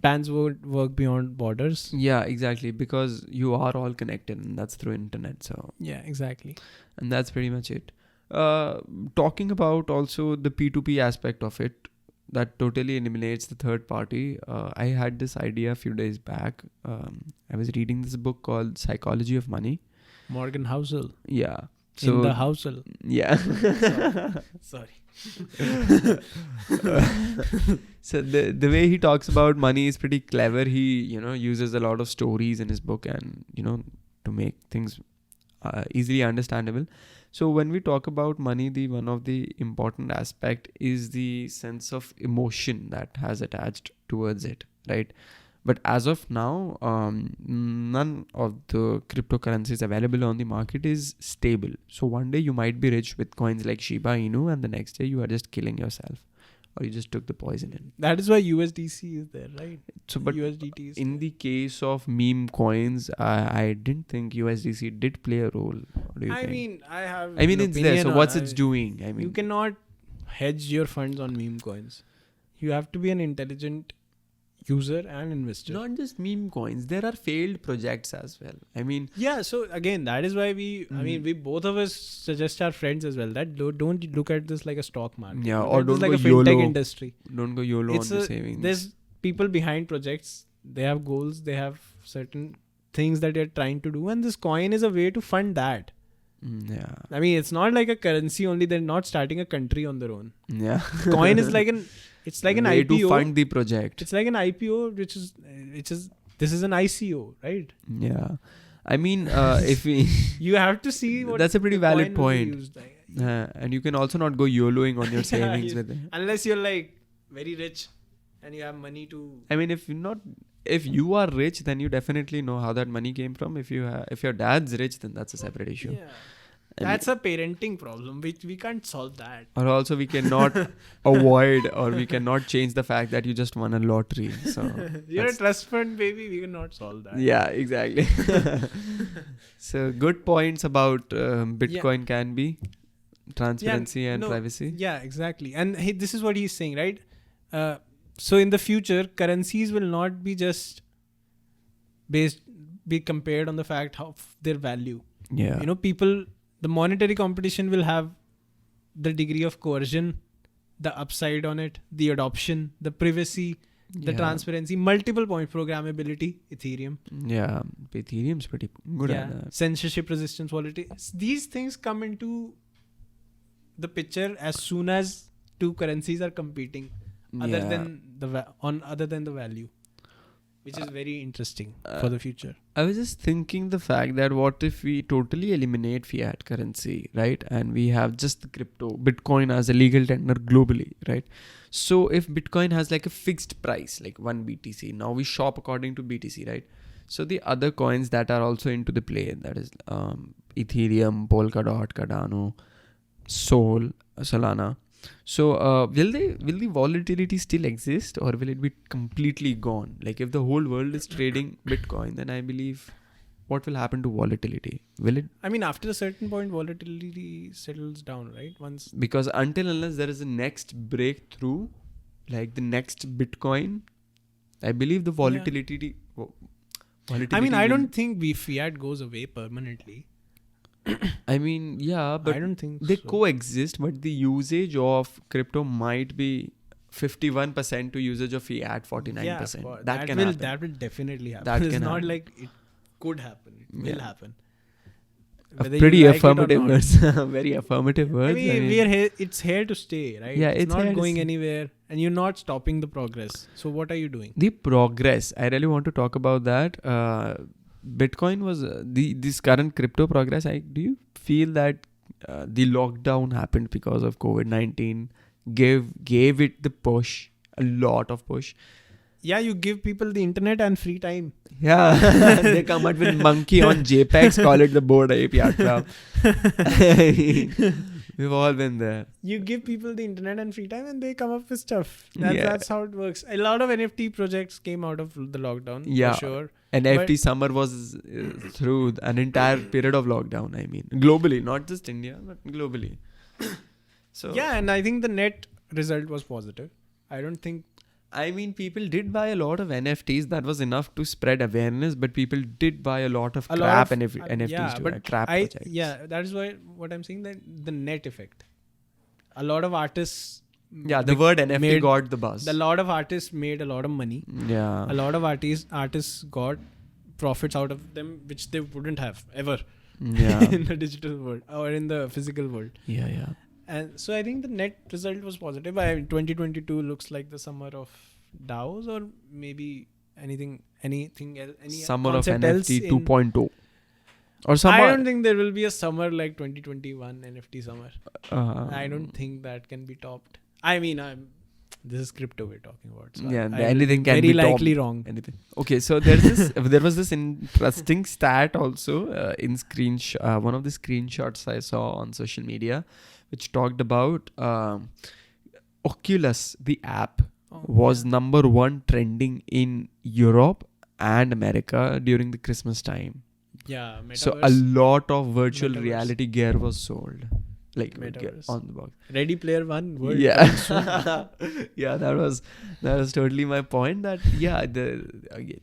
plans would work beyond borders. Yeah, exactly. Because you are all connected, and that's through internet. So Yeah, exactly. and that's pretty much it. Talking about also the P2P aspect of it, that totally eliminates the third party. I had this idea a few days back. I was reading this book called Psychology of Money. Morgan Housel. Yeah. So In the Housel. yeah. Sorry. So the way he talks about money is pretty clever. He uses a lot of stories in his book, and to make things easily understandable. So when we talk about money, the one of the important aspect is the sense of emotion that has attached towards it, right? But as of now, none of the cryptocurrencies available on the market is stable. So one day you might be rich with coins like Shiba Inu, and the next day you are just killing yourself, or you just took the poison in. That is why USDC is there, right? So, but USDT is in there. the case of meme coins, I didn't think USDC did play a role. What do you think? mean, It's there. So what's it's doing? I mean, you cannot hedge your funds on meme coins. You have to be an intelligent user and investor. not just meme coins. There are failed projects as well. I mean, Yeah, so again, that is why we both of us suggest our friends as well that don't look at this like a stock market. Yeah, Look or at this don't like go a fintech YOLO. industry. don't go YOLO It's on the a- savings. There's people behind projects. They have goals. They have certain things that they're trying to do, and this coin is a way to fund that. Yeah. I mean, it's not like a currency only. They're not starting a country on their own. Yeah. Coin is like an way IPO. to fund the project. It's like an IPO, which is this is an ICO, right? Yeah. I mean, if we You have to see what. That's a pretty the valid coin will be point. used like. and you can also not go YOLOing on your savings Yeah, with it. Unless you're like very rich and you have money to. I mean, if you are rich, then you definitely know how that money came from. If your dad's rich, then that's a separate issue. Yeah. That's a parenting problem. We can't solve that. Or also we cannot avoid, or we cannot change the fact that you just won a lottery. So You're a trust fund baby. We cannot solve that. yeah, exactly. So good points about Bitcoin can be transparency and privacy. Yeah, exactly. And this is what he's saying, right? So in the future, currencies will not be just be compared on the fact of their value. Yeah. The monetary competition will have the degree of coercion, the upside on it, the adoption, the privacy, the transparency, multiple point programmability, Ethereum. Yeah, Ethereum's pretty good at that. Censorship resistance volatility. These things come into the picture as soon as two currencies are competing other than the value, which is very interesting for the future. I was just thinking the fact that what if we totally eliminate fiat currency, right? And we have just the Bitcoin as a legal tender globally, right? So if Bitcoin has like a fixed price, like 1 BTC, now we shop according to BTC, right? So the other coins that are also into the play, that is Ethereum, Polkadot, Cardano, Solana. So will the volatility still exist, or will it be completely gone? Like if the whole world is trading Bitcoin, then I believe what will happen to volatility? Will it? I mean, after a certain point, volatility settles down, right? Once, because unless there is a next breakthrough, like the next Bitcoin, I believe the volatility. I mean, I don't think fiat goes away permanently. I mean, yeah, but I don't think they so. coexist, but the usage of crypto might be 51% to usage of fiat 49%. Yeah, that can happen. That will definitely happen. That It's can not happen. like it could happen. It will happen. A Whether pretty you like it or affirmative not. words. Very affirmative I words. mean, we are here. It's here to stay, right? Yeah, it's it's here not to going stay. anywhere, and you're not stopping the progress. So what are you doing? The progress. I really want to talk about that. Bitcoin was this current crypto progress. Do you feel that the lockdown happened because of COVID-19? Gave it the push, a lot of push. Yeah, you give people the internet and free time. Yeah, they come out with monkey on JPEGs, call it the Bored Ape Yacht Club. We've all been there. You give people the internet and free time, and they come up with stuff. That's how it works. A lot of NFT projects came out of the lockdown. Yeah. For sure. And NFT summer was through an entire period of lockdown. I mean, globally, not just India, but globally. So yeah, and I think the net result was positive. I don't think I mean, people did buy a lot of NFTs. That was enough to spread awareness, but people did buy a lot of crap and NFTs yeah, too. but Crap projects. Yeah, that is why what I'm saying, that the net effect. A lot of artists. Yeah, the word NFT got the buzz. A lot of artists made a lot of money. Yeah. A lot of artists got profits out of them, which they wouldn't have ever. Yeah. In the digital world or in the physical world. Yeah. And so I think the net result was positive. 2022 looks like the summer of DAOs, or maybe anything else. Any Summer of concept NFT else 2.0. Or summer. I don't think there will be a summer like 2021 NFT summer. I don't think that can be topped. I mean, this is crypto we're talking about. So yeah, anything can very be likely topped. wrong. Anything. Okay, so there was this interesting stat also in one of the screenshots I saw on social media, which talked about Oculus, the app, was number 1 trending in Europe and America during the Christmas time. Yeah, metaverse. So a lot of virtual reality gear was sold, like on the box. Ready Player One. World Yeah, yeah, that was totally my point. That the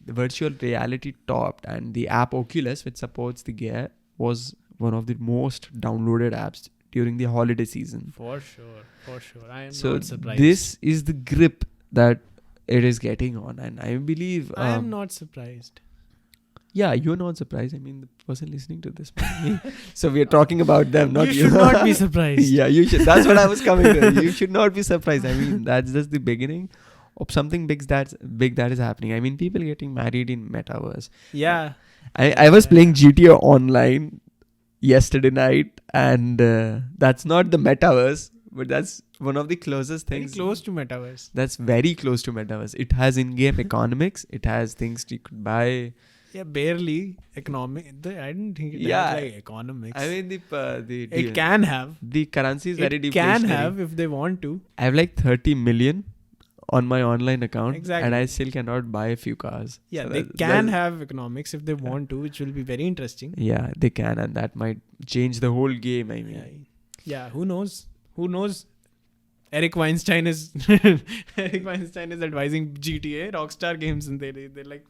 virtual reality topped, and the app Oculus, which supports the gear, was one of the most downloaded apps during the holiday season. For sure. I am so not surprised. This is the grip that it is getting on, and I believe I am not surprised. Yeah, you're not surprised. I mean, the person listening to this, so we are talking about them, not you. You should not be surprised. Yeah, you should. That's what I was coming to. You should not be surprised. I mean, that's just the beginning of something big that is happening. I mean, people getting married in metaverse. Yeah. I was playing GTA Online yesterday night, and that's not the metaverse, but that's one of the closest things. Very close to metaverse. That's very close to metaverse. It has in-game economics. It has things you could buy. Yeah, barely economic. I didn't think it had like economics. I mean, it can have. The currency is very deflationary. It can have if they want to. I have like 30 million on my online account, exactly. and I still cannot buy a few cars. Yeah, so they can have economics if they want to, which will be very interesting. Yeah, they can, and that might change the whole game. I mean, yeah, who knows? Eric Weinstein is advising GTA, Rockstar Games, and they're like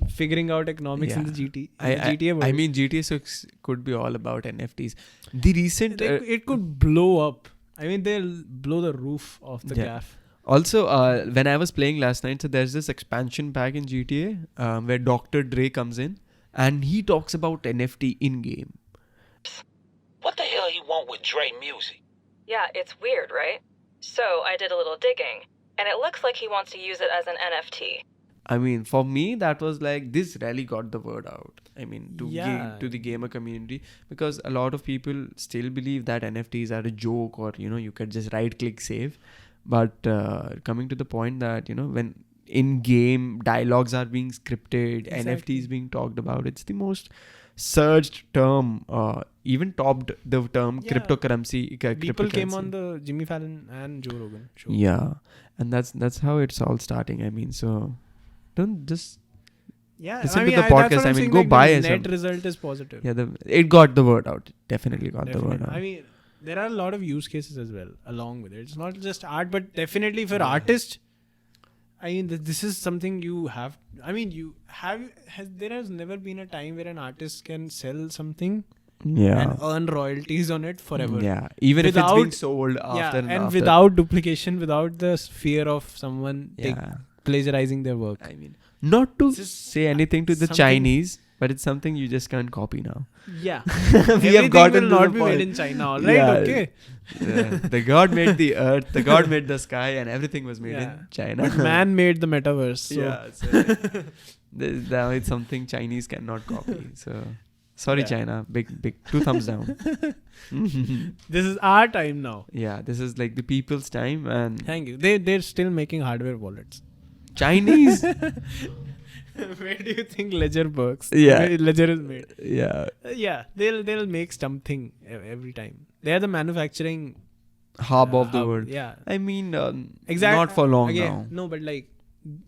figuring out economics in the GTA world. I mean, GTA could be all about NFTs. The recent it could blow up. I mean, they'll blow the roof off the graph. Also, when I was playing last night, so there's this expansion pack in GTA where Dr. Dre comes in, and he talks about NFT in game. What the hell he want with Dre music? Yeah, it's weird, right? So I did a little digging, and it looks like he wants to use it as an NFT. I mean, for me, that was like, this really got the word out. I mean, to the gamer community, because a lot of people still believe that NFTs are a joke, or, you could just right-click save. But coming to the point that, when in-game dialogues are being scripted, NFTs being talked about, it's the most searched term, even topped the term cryptocurrency. People came on the Jimmy Fallon and Joe Rogan show. Yeah, and that's how it's all starting. I mean, so don't just listen to the podcast. I mean, go buy it. The net result is positive. Yeah, it got the word out. Definitely got the word out. I mean, there are a lot of use cases as well along with it. It's not just art, but definitely for artists, I mean, this is something you have. I mean, there has never been a time where an artist can sell something and earn royalties on it forever. Yeah, even if it's been sold after and without duplication, without the fear of someone plagiarizing their work. I mean, not to say anything to the Chinese, but it's something you just can't copy now. Yeah. We have gotten will not be made in China, all right? Okay. The God made the earth, the God made the sky, and everything was made in China. But man made the metaverse. So. Yeah. So now it's something Chinese cannot copy. So sorry, China. Big 2 thumbs down. This is our time now. Yeah, this is like the people's time, and thank you. They're still making hardware wallets. Chinese. Where do you think Ledger works? Yeah, Ledger is made. Yeah, they'll make something every time. They are the manufacturing hub of the world. Yeah, I mean, exactly. Not for long now. No, but like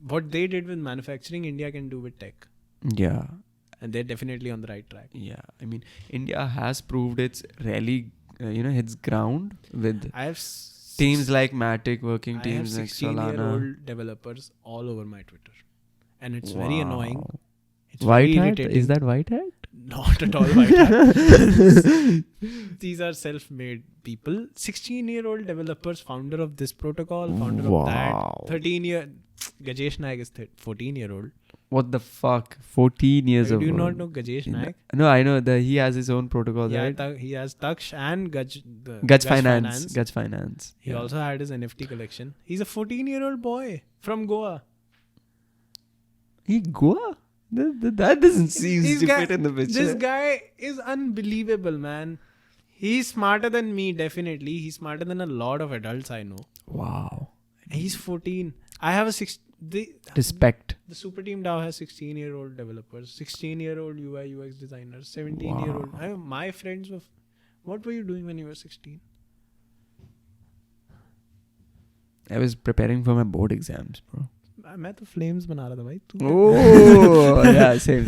what they did with manufacturing, India can do with tech. Yeah, and they're definitely on the right track. Yeah, I mean, India has proved its really, its ground with Teams like Matic, working I have teams like 16-year-old Solana. developers all over my Twitter. And it's very annoying. It's White very hat? irritating. Is that white hat? Not at all white hat. These are self-made people. 16-year-old developers, founder of this protocol, founder of that. 13-year... Gajesh Naik is 14-year-old. What the fuck? 14 years old. Do you not know Gajesh Naik? No, I know that he has his own protocol, Yeah, right? he has Taksh and Gaj Finance. Gaj Finance. He also had his NFT collection. He's a 14-year-old boy from Goa. He Goa? That doesn't seem to fit in the picture. This guy is unbelievable, man. He's smarter than me, definitely. He's smarter than a lot of adults I know. Wow. He's 14. I have a Respect. The Super Team DAO has 16-year-old developers, 16-year-old UI UX designers, 17-year-old. My friends were... What were you doing when you were 16? I was preparing for my board exams, bro. मैं तो flames बना रहा था भाई. Oh, yeah, same.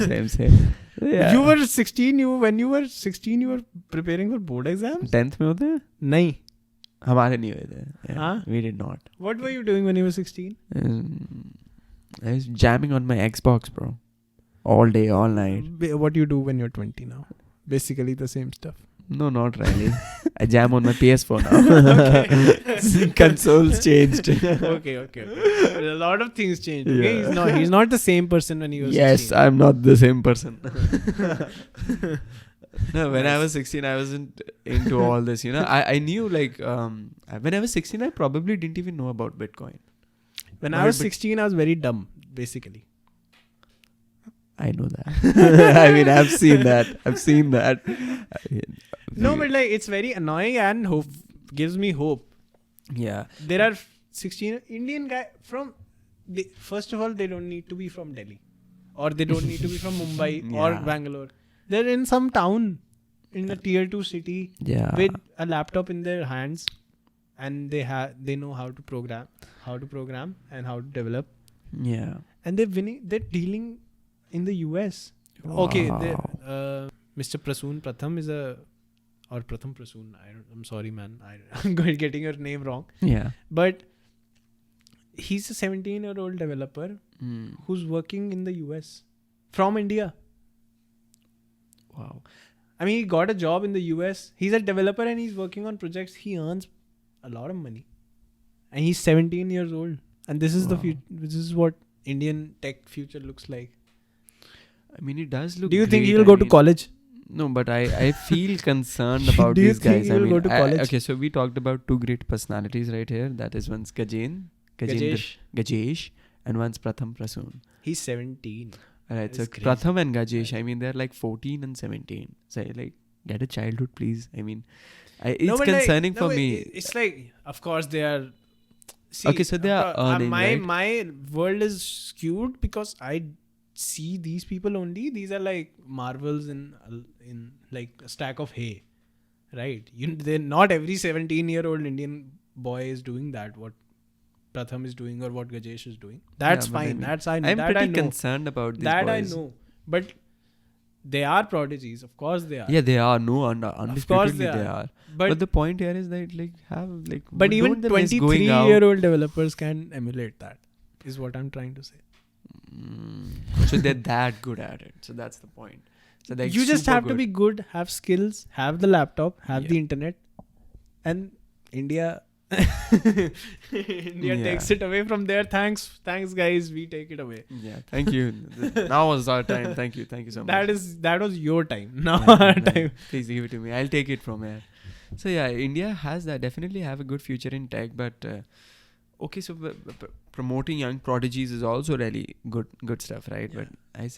Yeah. You were 16. When you were 16, you were preparing for board exams? 10th में होते हैं? नहीं. हमारे नहीं हुए थे. Yeah, हाँ? we did not. What were you doing when you were 16? I was jamming on my Xbox, bro. All day, all night. What do you do when you're 20 now? Basically the same stuff. No, not really. I jam on my PS4 now. Consoles changed. Okay. A lot of things changed. Okay? Yeah. He's not the same person when he was 16. Yes, I'm not the same person. No, when I was 16, I wasn't into all this. You know, I knew like when I was 16, I probably didn't even know about Bitcoin. When I was 16, I was very dumb, basically. I know that. I mean, I've seen that. No, but like it's very annoying and gives me hope. Yeah. There are 16 Indian guy from... first of all, they don't need to be from Delhi. Or they don't need to be from Mumbai or Bangalore. They're in some town in a tier 2 city with a laptop in their hands, and they know how to program and how to develop. Yeah. And they're dealing in the US. Wow. Okay, Mr. Pratham is Pratham Prasoon. I'm sorry, man. I'm getting your name wrong. Yeah. But he's a 17-year-old developer who's working in the US from India. Wow. I mean, he got a job in the US. He's a developer and he's working on projects. He earns a lot of money. And he's 17 years old. And this is this is what Indian tech future looks like. I mean, it does look. Do you think great. he'll go to college? No, but I feel concerned about Do you these think guys. he will go to college? Okay, so we talked about two great personalities right here. That is one's Gajesh, and one's Pratham Prasoon. He's 17. Alright, so crazy. Pratham and Gajesh, I mean, they're like 14 and 17. So like, get a childhood, please. I mean, it's concerning for me. It's like, of course, they are. See, Okay, so they are earning, right? My world is skewed because I see these people only. These are like marvels in like a stack of hay, right? They're not every 17-year-old Indian boy is doing that. What Pratham is doing or what Gajesh is doing. That's fine. I mean, I'm pretty I know. concerned about these That boys. I know, but they are prodigies. Of course they are. Yeah, they are. No, undisputedly they are. But the point here is that But even 23-year-old developers can emulate that. Is what I'm trying to say. So they're that good at it. So that's the point. So You just have to be good, have skills, have the laptop, have the internet, and India takes it away from there. Thanks guys, we take it away. Yeah, thank you. Now was our time. Thank you so much. That was your time. Now our time. Please give it to me. I'll take it from here. So yeah, India has definitely have a good future in tech, but okay, so promoting young prodigies is also really good stuff, right? Yeah.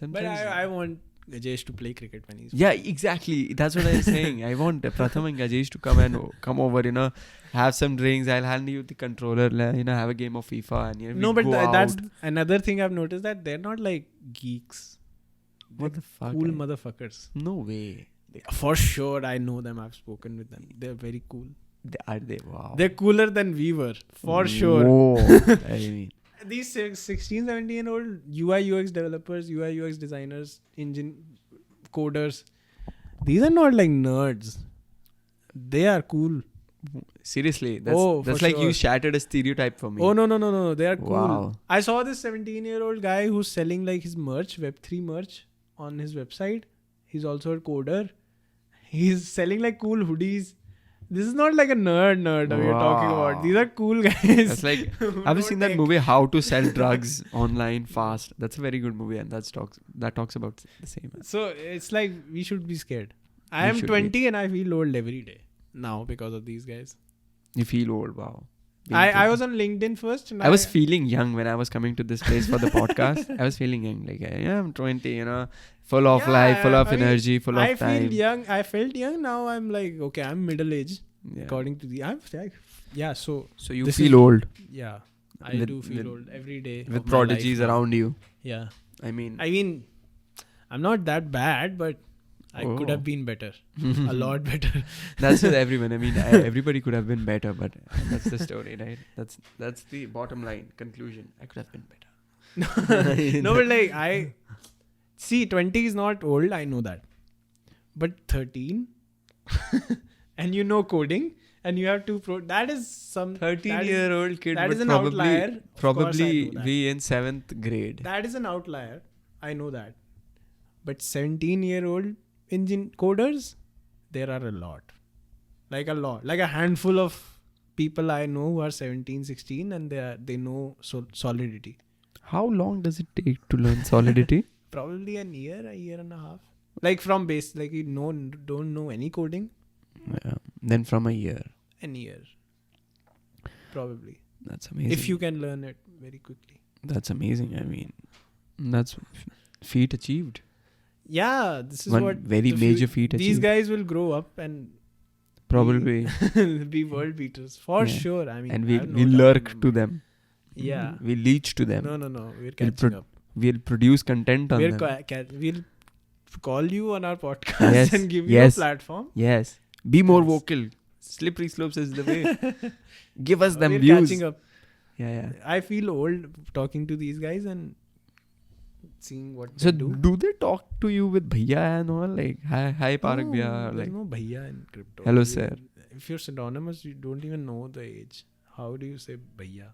But I want Gajesh to play cricket when he's... Yeah, exactly. That's what I'm saying. I want Pratham and Gajesh to come over, have some drinks. I'll hand you the controller, have a game of FIFA. And, no, but that's out. another thing I've noticed, that they're not like geeks. What the fuck? Cool motherfuckers. No way. For sure, I know them. I've spoken with them. They're very cool. Are they? Wow. They're cooler than we were. For sure. Whoa. I mean... These 16, 17-year-old UI UX developers, UI UX designers, coders, these are not like nerds. They are cool. Seriously, Oh, that's for like you sure. shattered a stereotype for me. Oh no, they are cool. Wow. I saw this 17-year-old guy who's selling like his merch, Web3 merch on his website. He's also a coder. He's selling like cool hoodies. This is not like a nerd that we're talking about. These are cool guys. That's like, have you seen that movie How to Sell Drugs Online Fast? That's a very good movie, and that talks about the same. So it's like we should be scared. I We am should 20 and I feel old every day now because of these guys. You feel old, wow. I was on LinkedIn first. And I was feeling young when I was coming to this place for the podcast. I was feeling young, like yeah, I'm 20, you know, full of life, full of energy, full of time. I felt young. Now I'm like, okay, I'm middle aged. Yeah. According to the, So you this feel is- old yeah, I With- do feel with- old every day. with of my prodigies life now. around you. Yeah, I mean, I'm not that bad, but I could have been better. A lot better. that's with everyone. I mean, everybody could have been better, but that's the story, right? That's the bottom line conclusion. I could have been better. No, but like I see, 20 is not old. I know that, but 13, and you know coding, and you have to that is some 13-year-old kid that would is an outlier. Of course I probably know that. be in 7th grade. That is an outlier. I know that, but 17-year-old engine coders, there are a lot, like a handful of people I know who are 17, 16, and they know solidity. How long does it take to learn solidity? Probably a year and a half. Like from base, like you don't know any coding. Yeah. Then from a year. An year, probably. That's amazing. If you can learn it very quickly. That's amazing. I mean, that's feat achieved. Yeah, this is One what very the major feat These achieved. guys will grow up and Probably. be world beaters for Yeah. sure. I mean, And I we have no we doubt lurk in to my mind. them. Yeah. We leech to them. No. We're catching up. We'll produce content on them. We'll call you on our podcast Yes, and give you a yes. platform. Yes. Be more Yes. vocal. Slippery slopes is the way. Give us them We're views. catching up. Yeah. I feel old talking to these guys and seeing what So they do. do they talk to you with bhaiya and all? Like, hi Paarug bhaiya. There's Like, no bhaiya in crypto. hello, You- sir. If you're synonymous, you don't even know the age. How do you say bhaiya?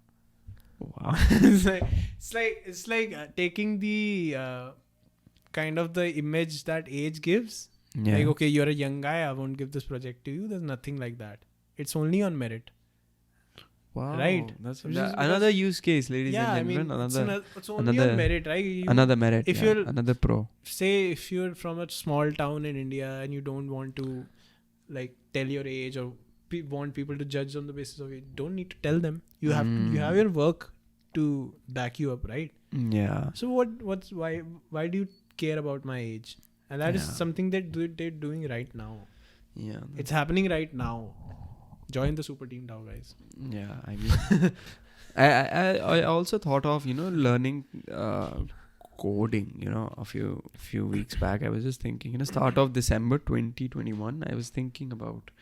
wow. it's like taking the kind of the image that age gives. Yeah. Like, okay, you're a young guy, I won't give this project to you. There's nothing like that. It's only on merit. Wow. Right. That's Which is another use case, ladies Yeah, I and mean, gentlemen. it's only on merit, right? Another merit. if yeah. you're- Another pro. Say if you're from a small town in India and you don't want to like tell your age or want people to judge on the basis of it, you don't need to tell them. You have to, you have your work to back you up, right? Yeah. So why do you care about my age? And that is Yeah. something that they're doing right now. Yeah. It's happening right now. Join the super team now, guys. Yeah. I mean, I also thought of, learning coding, a few weeks back. I was just thinking, start of December 2021, I was thinking about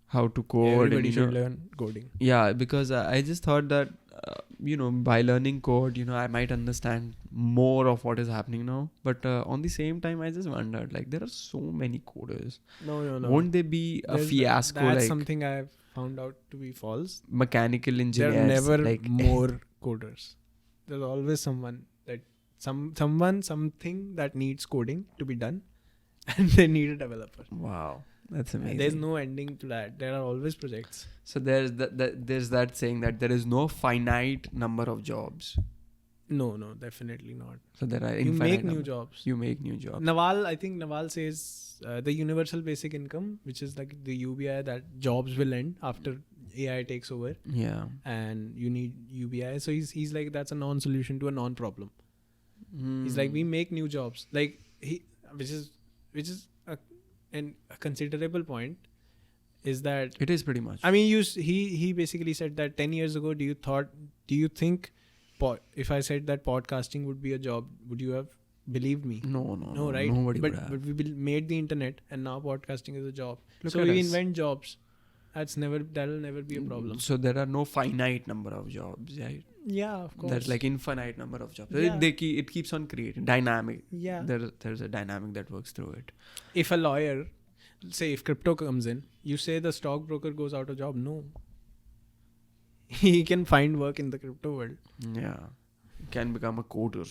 how to code. Everybody and, should learn coding. Yeah, because I just thought that, by learning code, I might understand more of what is happening now. But on the same time, I just wondered, like, there are so many coders. No. Won't they be a fiasco? That's Like something I've found out to be false. mechanical engineers. There are never like more coders. There's always something that needs coding to be done, and they need a developer. Wow, that's amazing. There's no ending to that. There are always projects. So there's that saying that there is no finite number of jobs. No, definitely not. So there are You infinite make new number. jobs. You make new jobs. I think Naval says the universal basic income, which is like the UBI, that jobs will end after AI takes over, Yeah. and you need UBI. So he's like, that's a non-solution to a non-problem. He's like, we make new jobs, like which is a considerable point. Is that It is pretty much. I mean, he basically said that 10 years ago, do you think if I said that podcasting would be a job, would you have believed me? No, Right? Nobody but would have. but we made the internet, and now podcasting is a job. Look So at we us. invent jobs. That'll never be a problem. So there are no finite number of jobs, right? Yeah, of course. There's like infinite number of jobs. Yeah. It keeps on creating dynamic. Yeah. There's a dynamic that works through it. If a lawyer, say if crypto comes in, you say the stockbroker goes out of job. No. He can find work in the crypto world. Yeah. Can become a coder.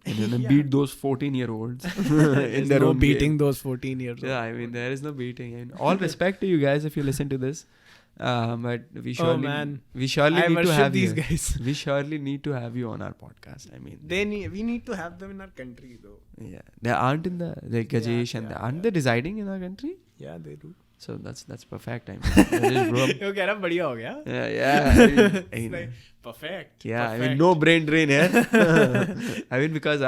And then Yeah. beat those 14-year-olds in There's their no own beating game. those 14 years old. Yeah, I mean, there is no beating. And all respect to you guys if you listen to this. But we surely, man. we surely I need to worship have these you. guys. We surely need to have you on our podcast. I mean, We need to have them in our country though. yeah, they aren't in the Gajesh and aren't they residing in our country? Yeah, they do. So that's perfect. I mean, that is bro. वो कह रहा बढ़िया हो गया. Yeah. I It's mean, like, perfect. yeah, I perfect. mean, no brain drain here. I mean, because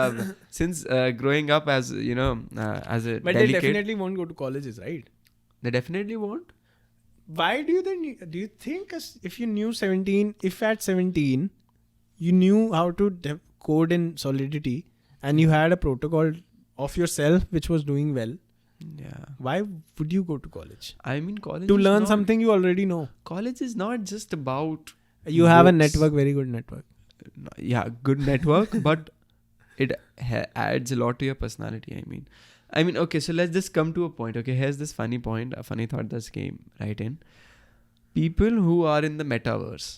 since growing up as as a But they delicate, definitely won't go to colleges, right? they definitely won't. Why do you think if you knew 17, if at 17 you knew how to code in Solidity and you had a protocol of yourself which was doing well, Yeah, why would you go to college? I mean, college To is learn not- something you already know. College is not just about You have a books. network, very good network. Yeah, good network, but it adds a lot to your personality. I mean, okay, so let's just come to a point. Okay, here's this funny point, a funny thought that came right in. People who are in the metaverse,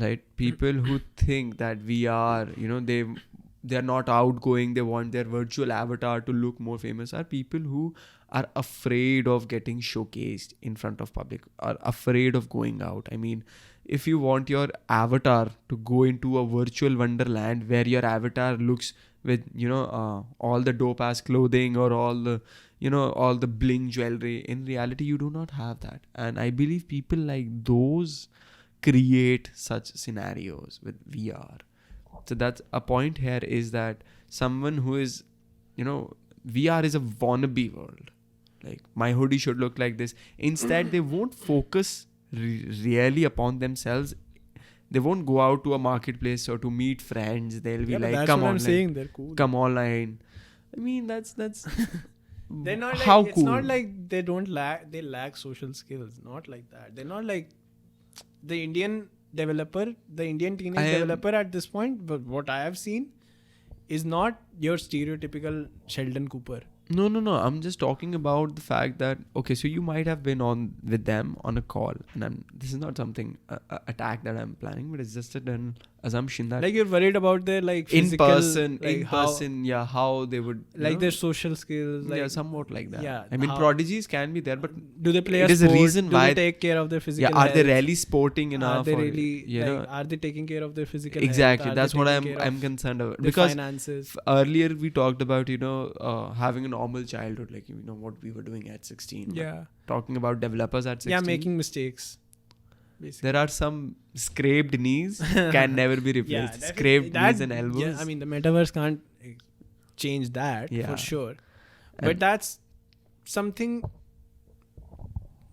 right? People who think that we are, they're not outgoing, they want their virtual avatar to look more famous, are people who are afraid of getting showcased in front of public, are afraid of going out. I mean, if you want your avatar to go into a virtual wonderland where your avatar looks with all the dope ass clothing or all the bling jewelry, in reality you do not have that. And I believe people like those create such scenarios with VR. So that's a point here, is that someone who is, VR is a wannabe world. Like, my hoodie should look like this. Instead, they won't focus really upon themselves. They won't go out to a marketplace or to meet friends. They'll be like, that's come what online. I'm saying. They're cool. Come online. I mean, that's They're not like, how it's cool. not like they lack social skills. Not like that. They're not like the Indian teenage developer at this point, but what I have seen is not your stereotypical Sheldon Cooper. No. I'm just talking about the fact that, okay, so you might have been on with them on a call, and this is not something attack that I'm planning, but it's just an assumption that Like, you're worried about their like in physical, person, like how they would like their social skills, like somewhat like that. yeah, I mean, how- prodigies can be there, but do they play it a is a sport? reason do why they take care of their physical are they health? really sporting enough? Are they or, really are they taking care of their physical exactly? health? Are That's they what taking care I'm of concerned about, their because finances. earlier we talked about having a normal childhood, like what we were doing at 16. Yeah. Talking about developers at 16. Yeah, making mistakes. Basically. There are some scraped knees can never be replaced. Scraped knees and elbows. Yeah, I mean, the metaverse can't change that Yeah. for sure. And But that's something.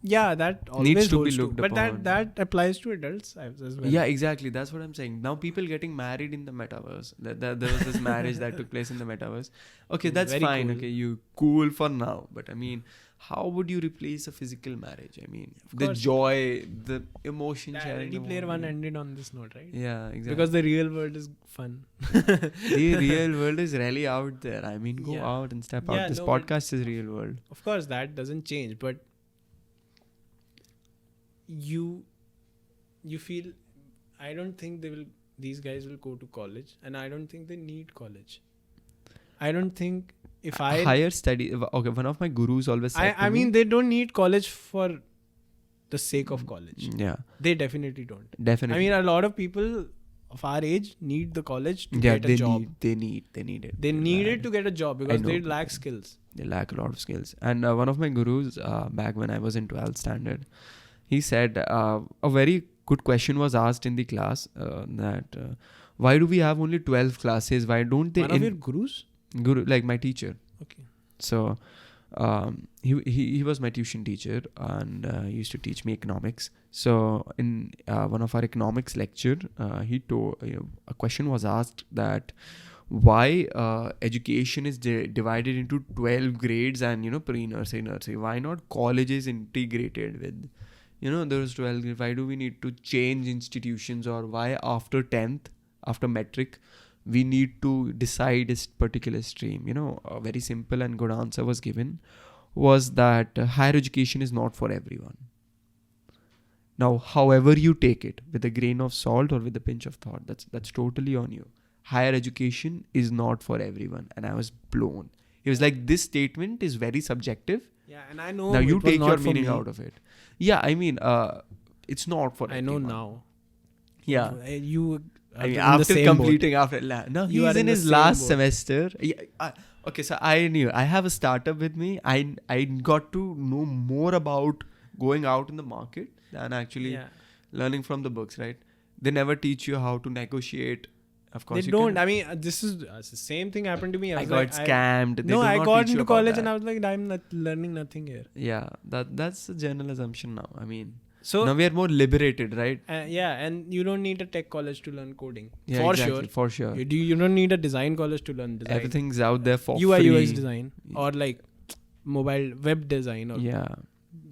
Yeah, that always needs to be holds looked But upon. that applies to adults as well. Yeah, exactly. That's what I'm saying. Now people getting married in the metaverse. There was this marriage that took place in the metaverse. Okay, that's Very fine. cool. Okay, you cool for now. But I mean, how would you replace a physical marriage? I mean, the course. joy, the emotion That sharing. Ready Player One ended on this note, right? Yeah, exactly. Because the real world is fun. the real world is really out there. I mean, go Yeah. out and step Yeah, out. This no, but- podcast is real world. Of course, that doesn't change, but you feel, I don't think these guys will go to college, and I don't think they need college. I don't think if Higher study. Okay, one of my gurus always said I mean, they don't need college for the sake of college. yeah, They definitely don't. definitely. I mean, a lot of people of our age need the college to yeah, get a job. they need it. They need it to get a job because know. they lack skills. They lack a lot of skills. And one of my gurus, back when I was in 12th standard, he said a very good question was asked in the class, that why do we have only 12 classes? Why don't they? One of your gurus? Guru, like my teacher. Okay. So he was my tuition teacher, and he used to teach me economics. So in one of our economics lecture, he told, a question was asked that why education is divided into 12 grades and pre-nursery. Why not colleges integrated with those 12 grades? Why do we need to change institutions, or why after 10th, after metric, we need to decide a particular stream? A very simple and good answer was given. was that higher education is not for everyone. Now, however you take it, with a grain of salt or with a pinch of thought, that's totally on you. Higher education is not for everyone. And I was blown. He was like, this statement is very subjective. Yeah, and I know. Now you it was take not your for meaning me. out of it. Yeah, I mean, it's not for I everyone. know now. Yeah. You. I mean, in the after same completing, boat. no, You are he's in in the his same last boat. semester. Yeah, okay, so I knew I have a startup with me. I got to know more about going out in the market than actually Yeah. learning from the books, right? They never teach you how to negotiate. Of course, They you don't. can- I mean, this is the same thing happened to me. I was got like, scammed. They No, do I not got teach you into about college that. and I was like, I'm not learning nothing here. Yeah, that's a general assumption now. I mean, So now we are more liberated, right? yeah, and you don't need a tech college to learn coding. Yeah, For exactly, sure. for sure. You don't need a design college to learn design. Everything's out there for UI free. UX design or like mobile web design or Yeah.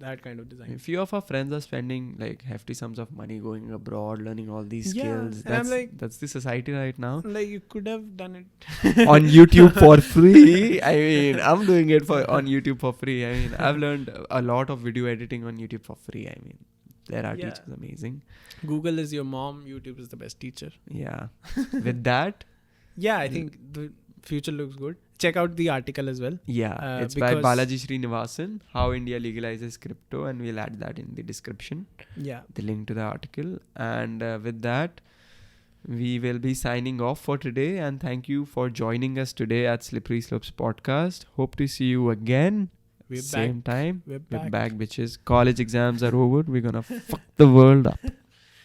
that kind of design. A few of our friends are spending like hefty sums of money going abroad, learning all these Yeah, skills. and I'm That's like- that's the society right now. Like you could have done it. On YouTube for free. I mean, I'm doing it on YouTube for free. I mean, I've learned a lot of video editing on YouTube for free. I mean, there are Yeah. teachers amazing. Google is your mom. YouTube is the best teacher. Yeah. With that, Yeah, I think the future looks good. Check out the article as well. yeah, it's by because- Balaji Srinivasan, How India Legalizes Crypto, and we'll add that in the description, Yeah. the link to the article. And with that, we will be signing off for today. And thank you for joining us today at Slippery Slopes Podcast. Hope to see you again. We're Same back. time. We're We're back. back, bitches. College exams are over. We're gonna fuck the world up.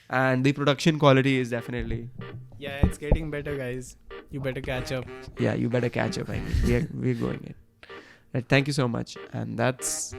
And the production quality is definitely, Yeah, it's getting better, guys. You better catch up. yeah, you better catch up. I mean, we're going in. Right, thank you so much. And that's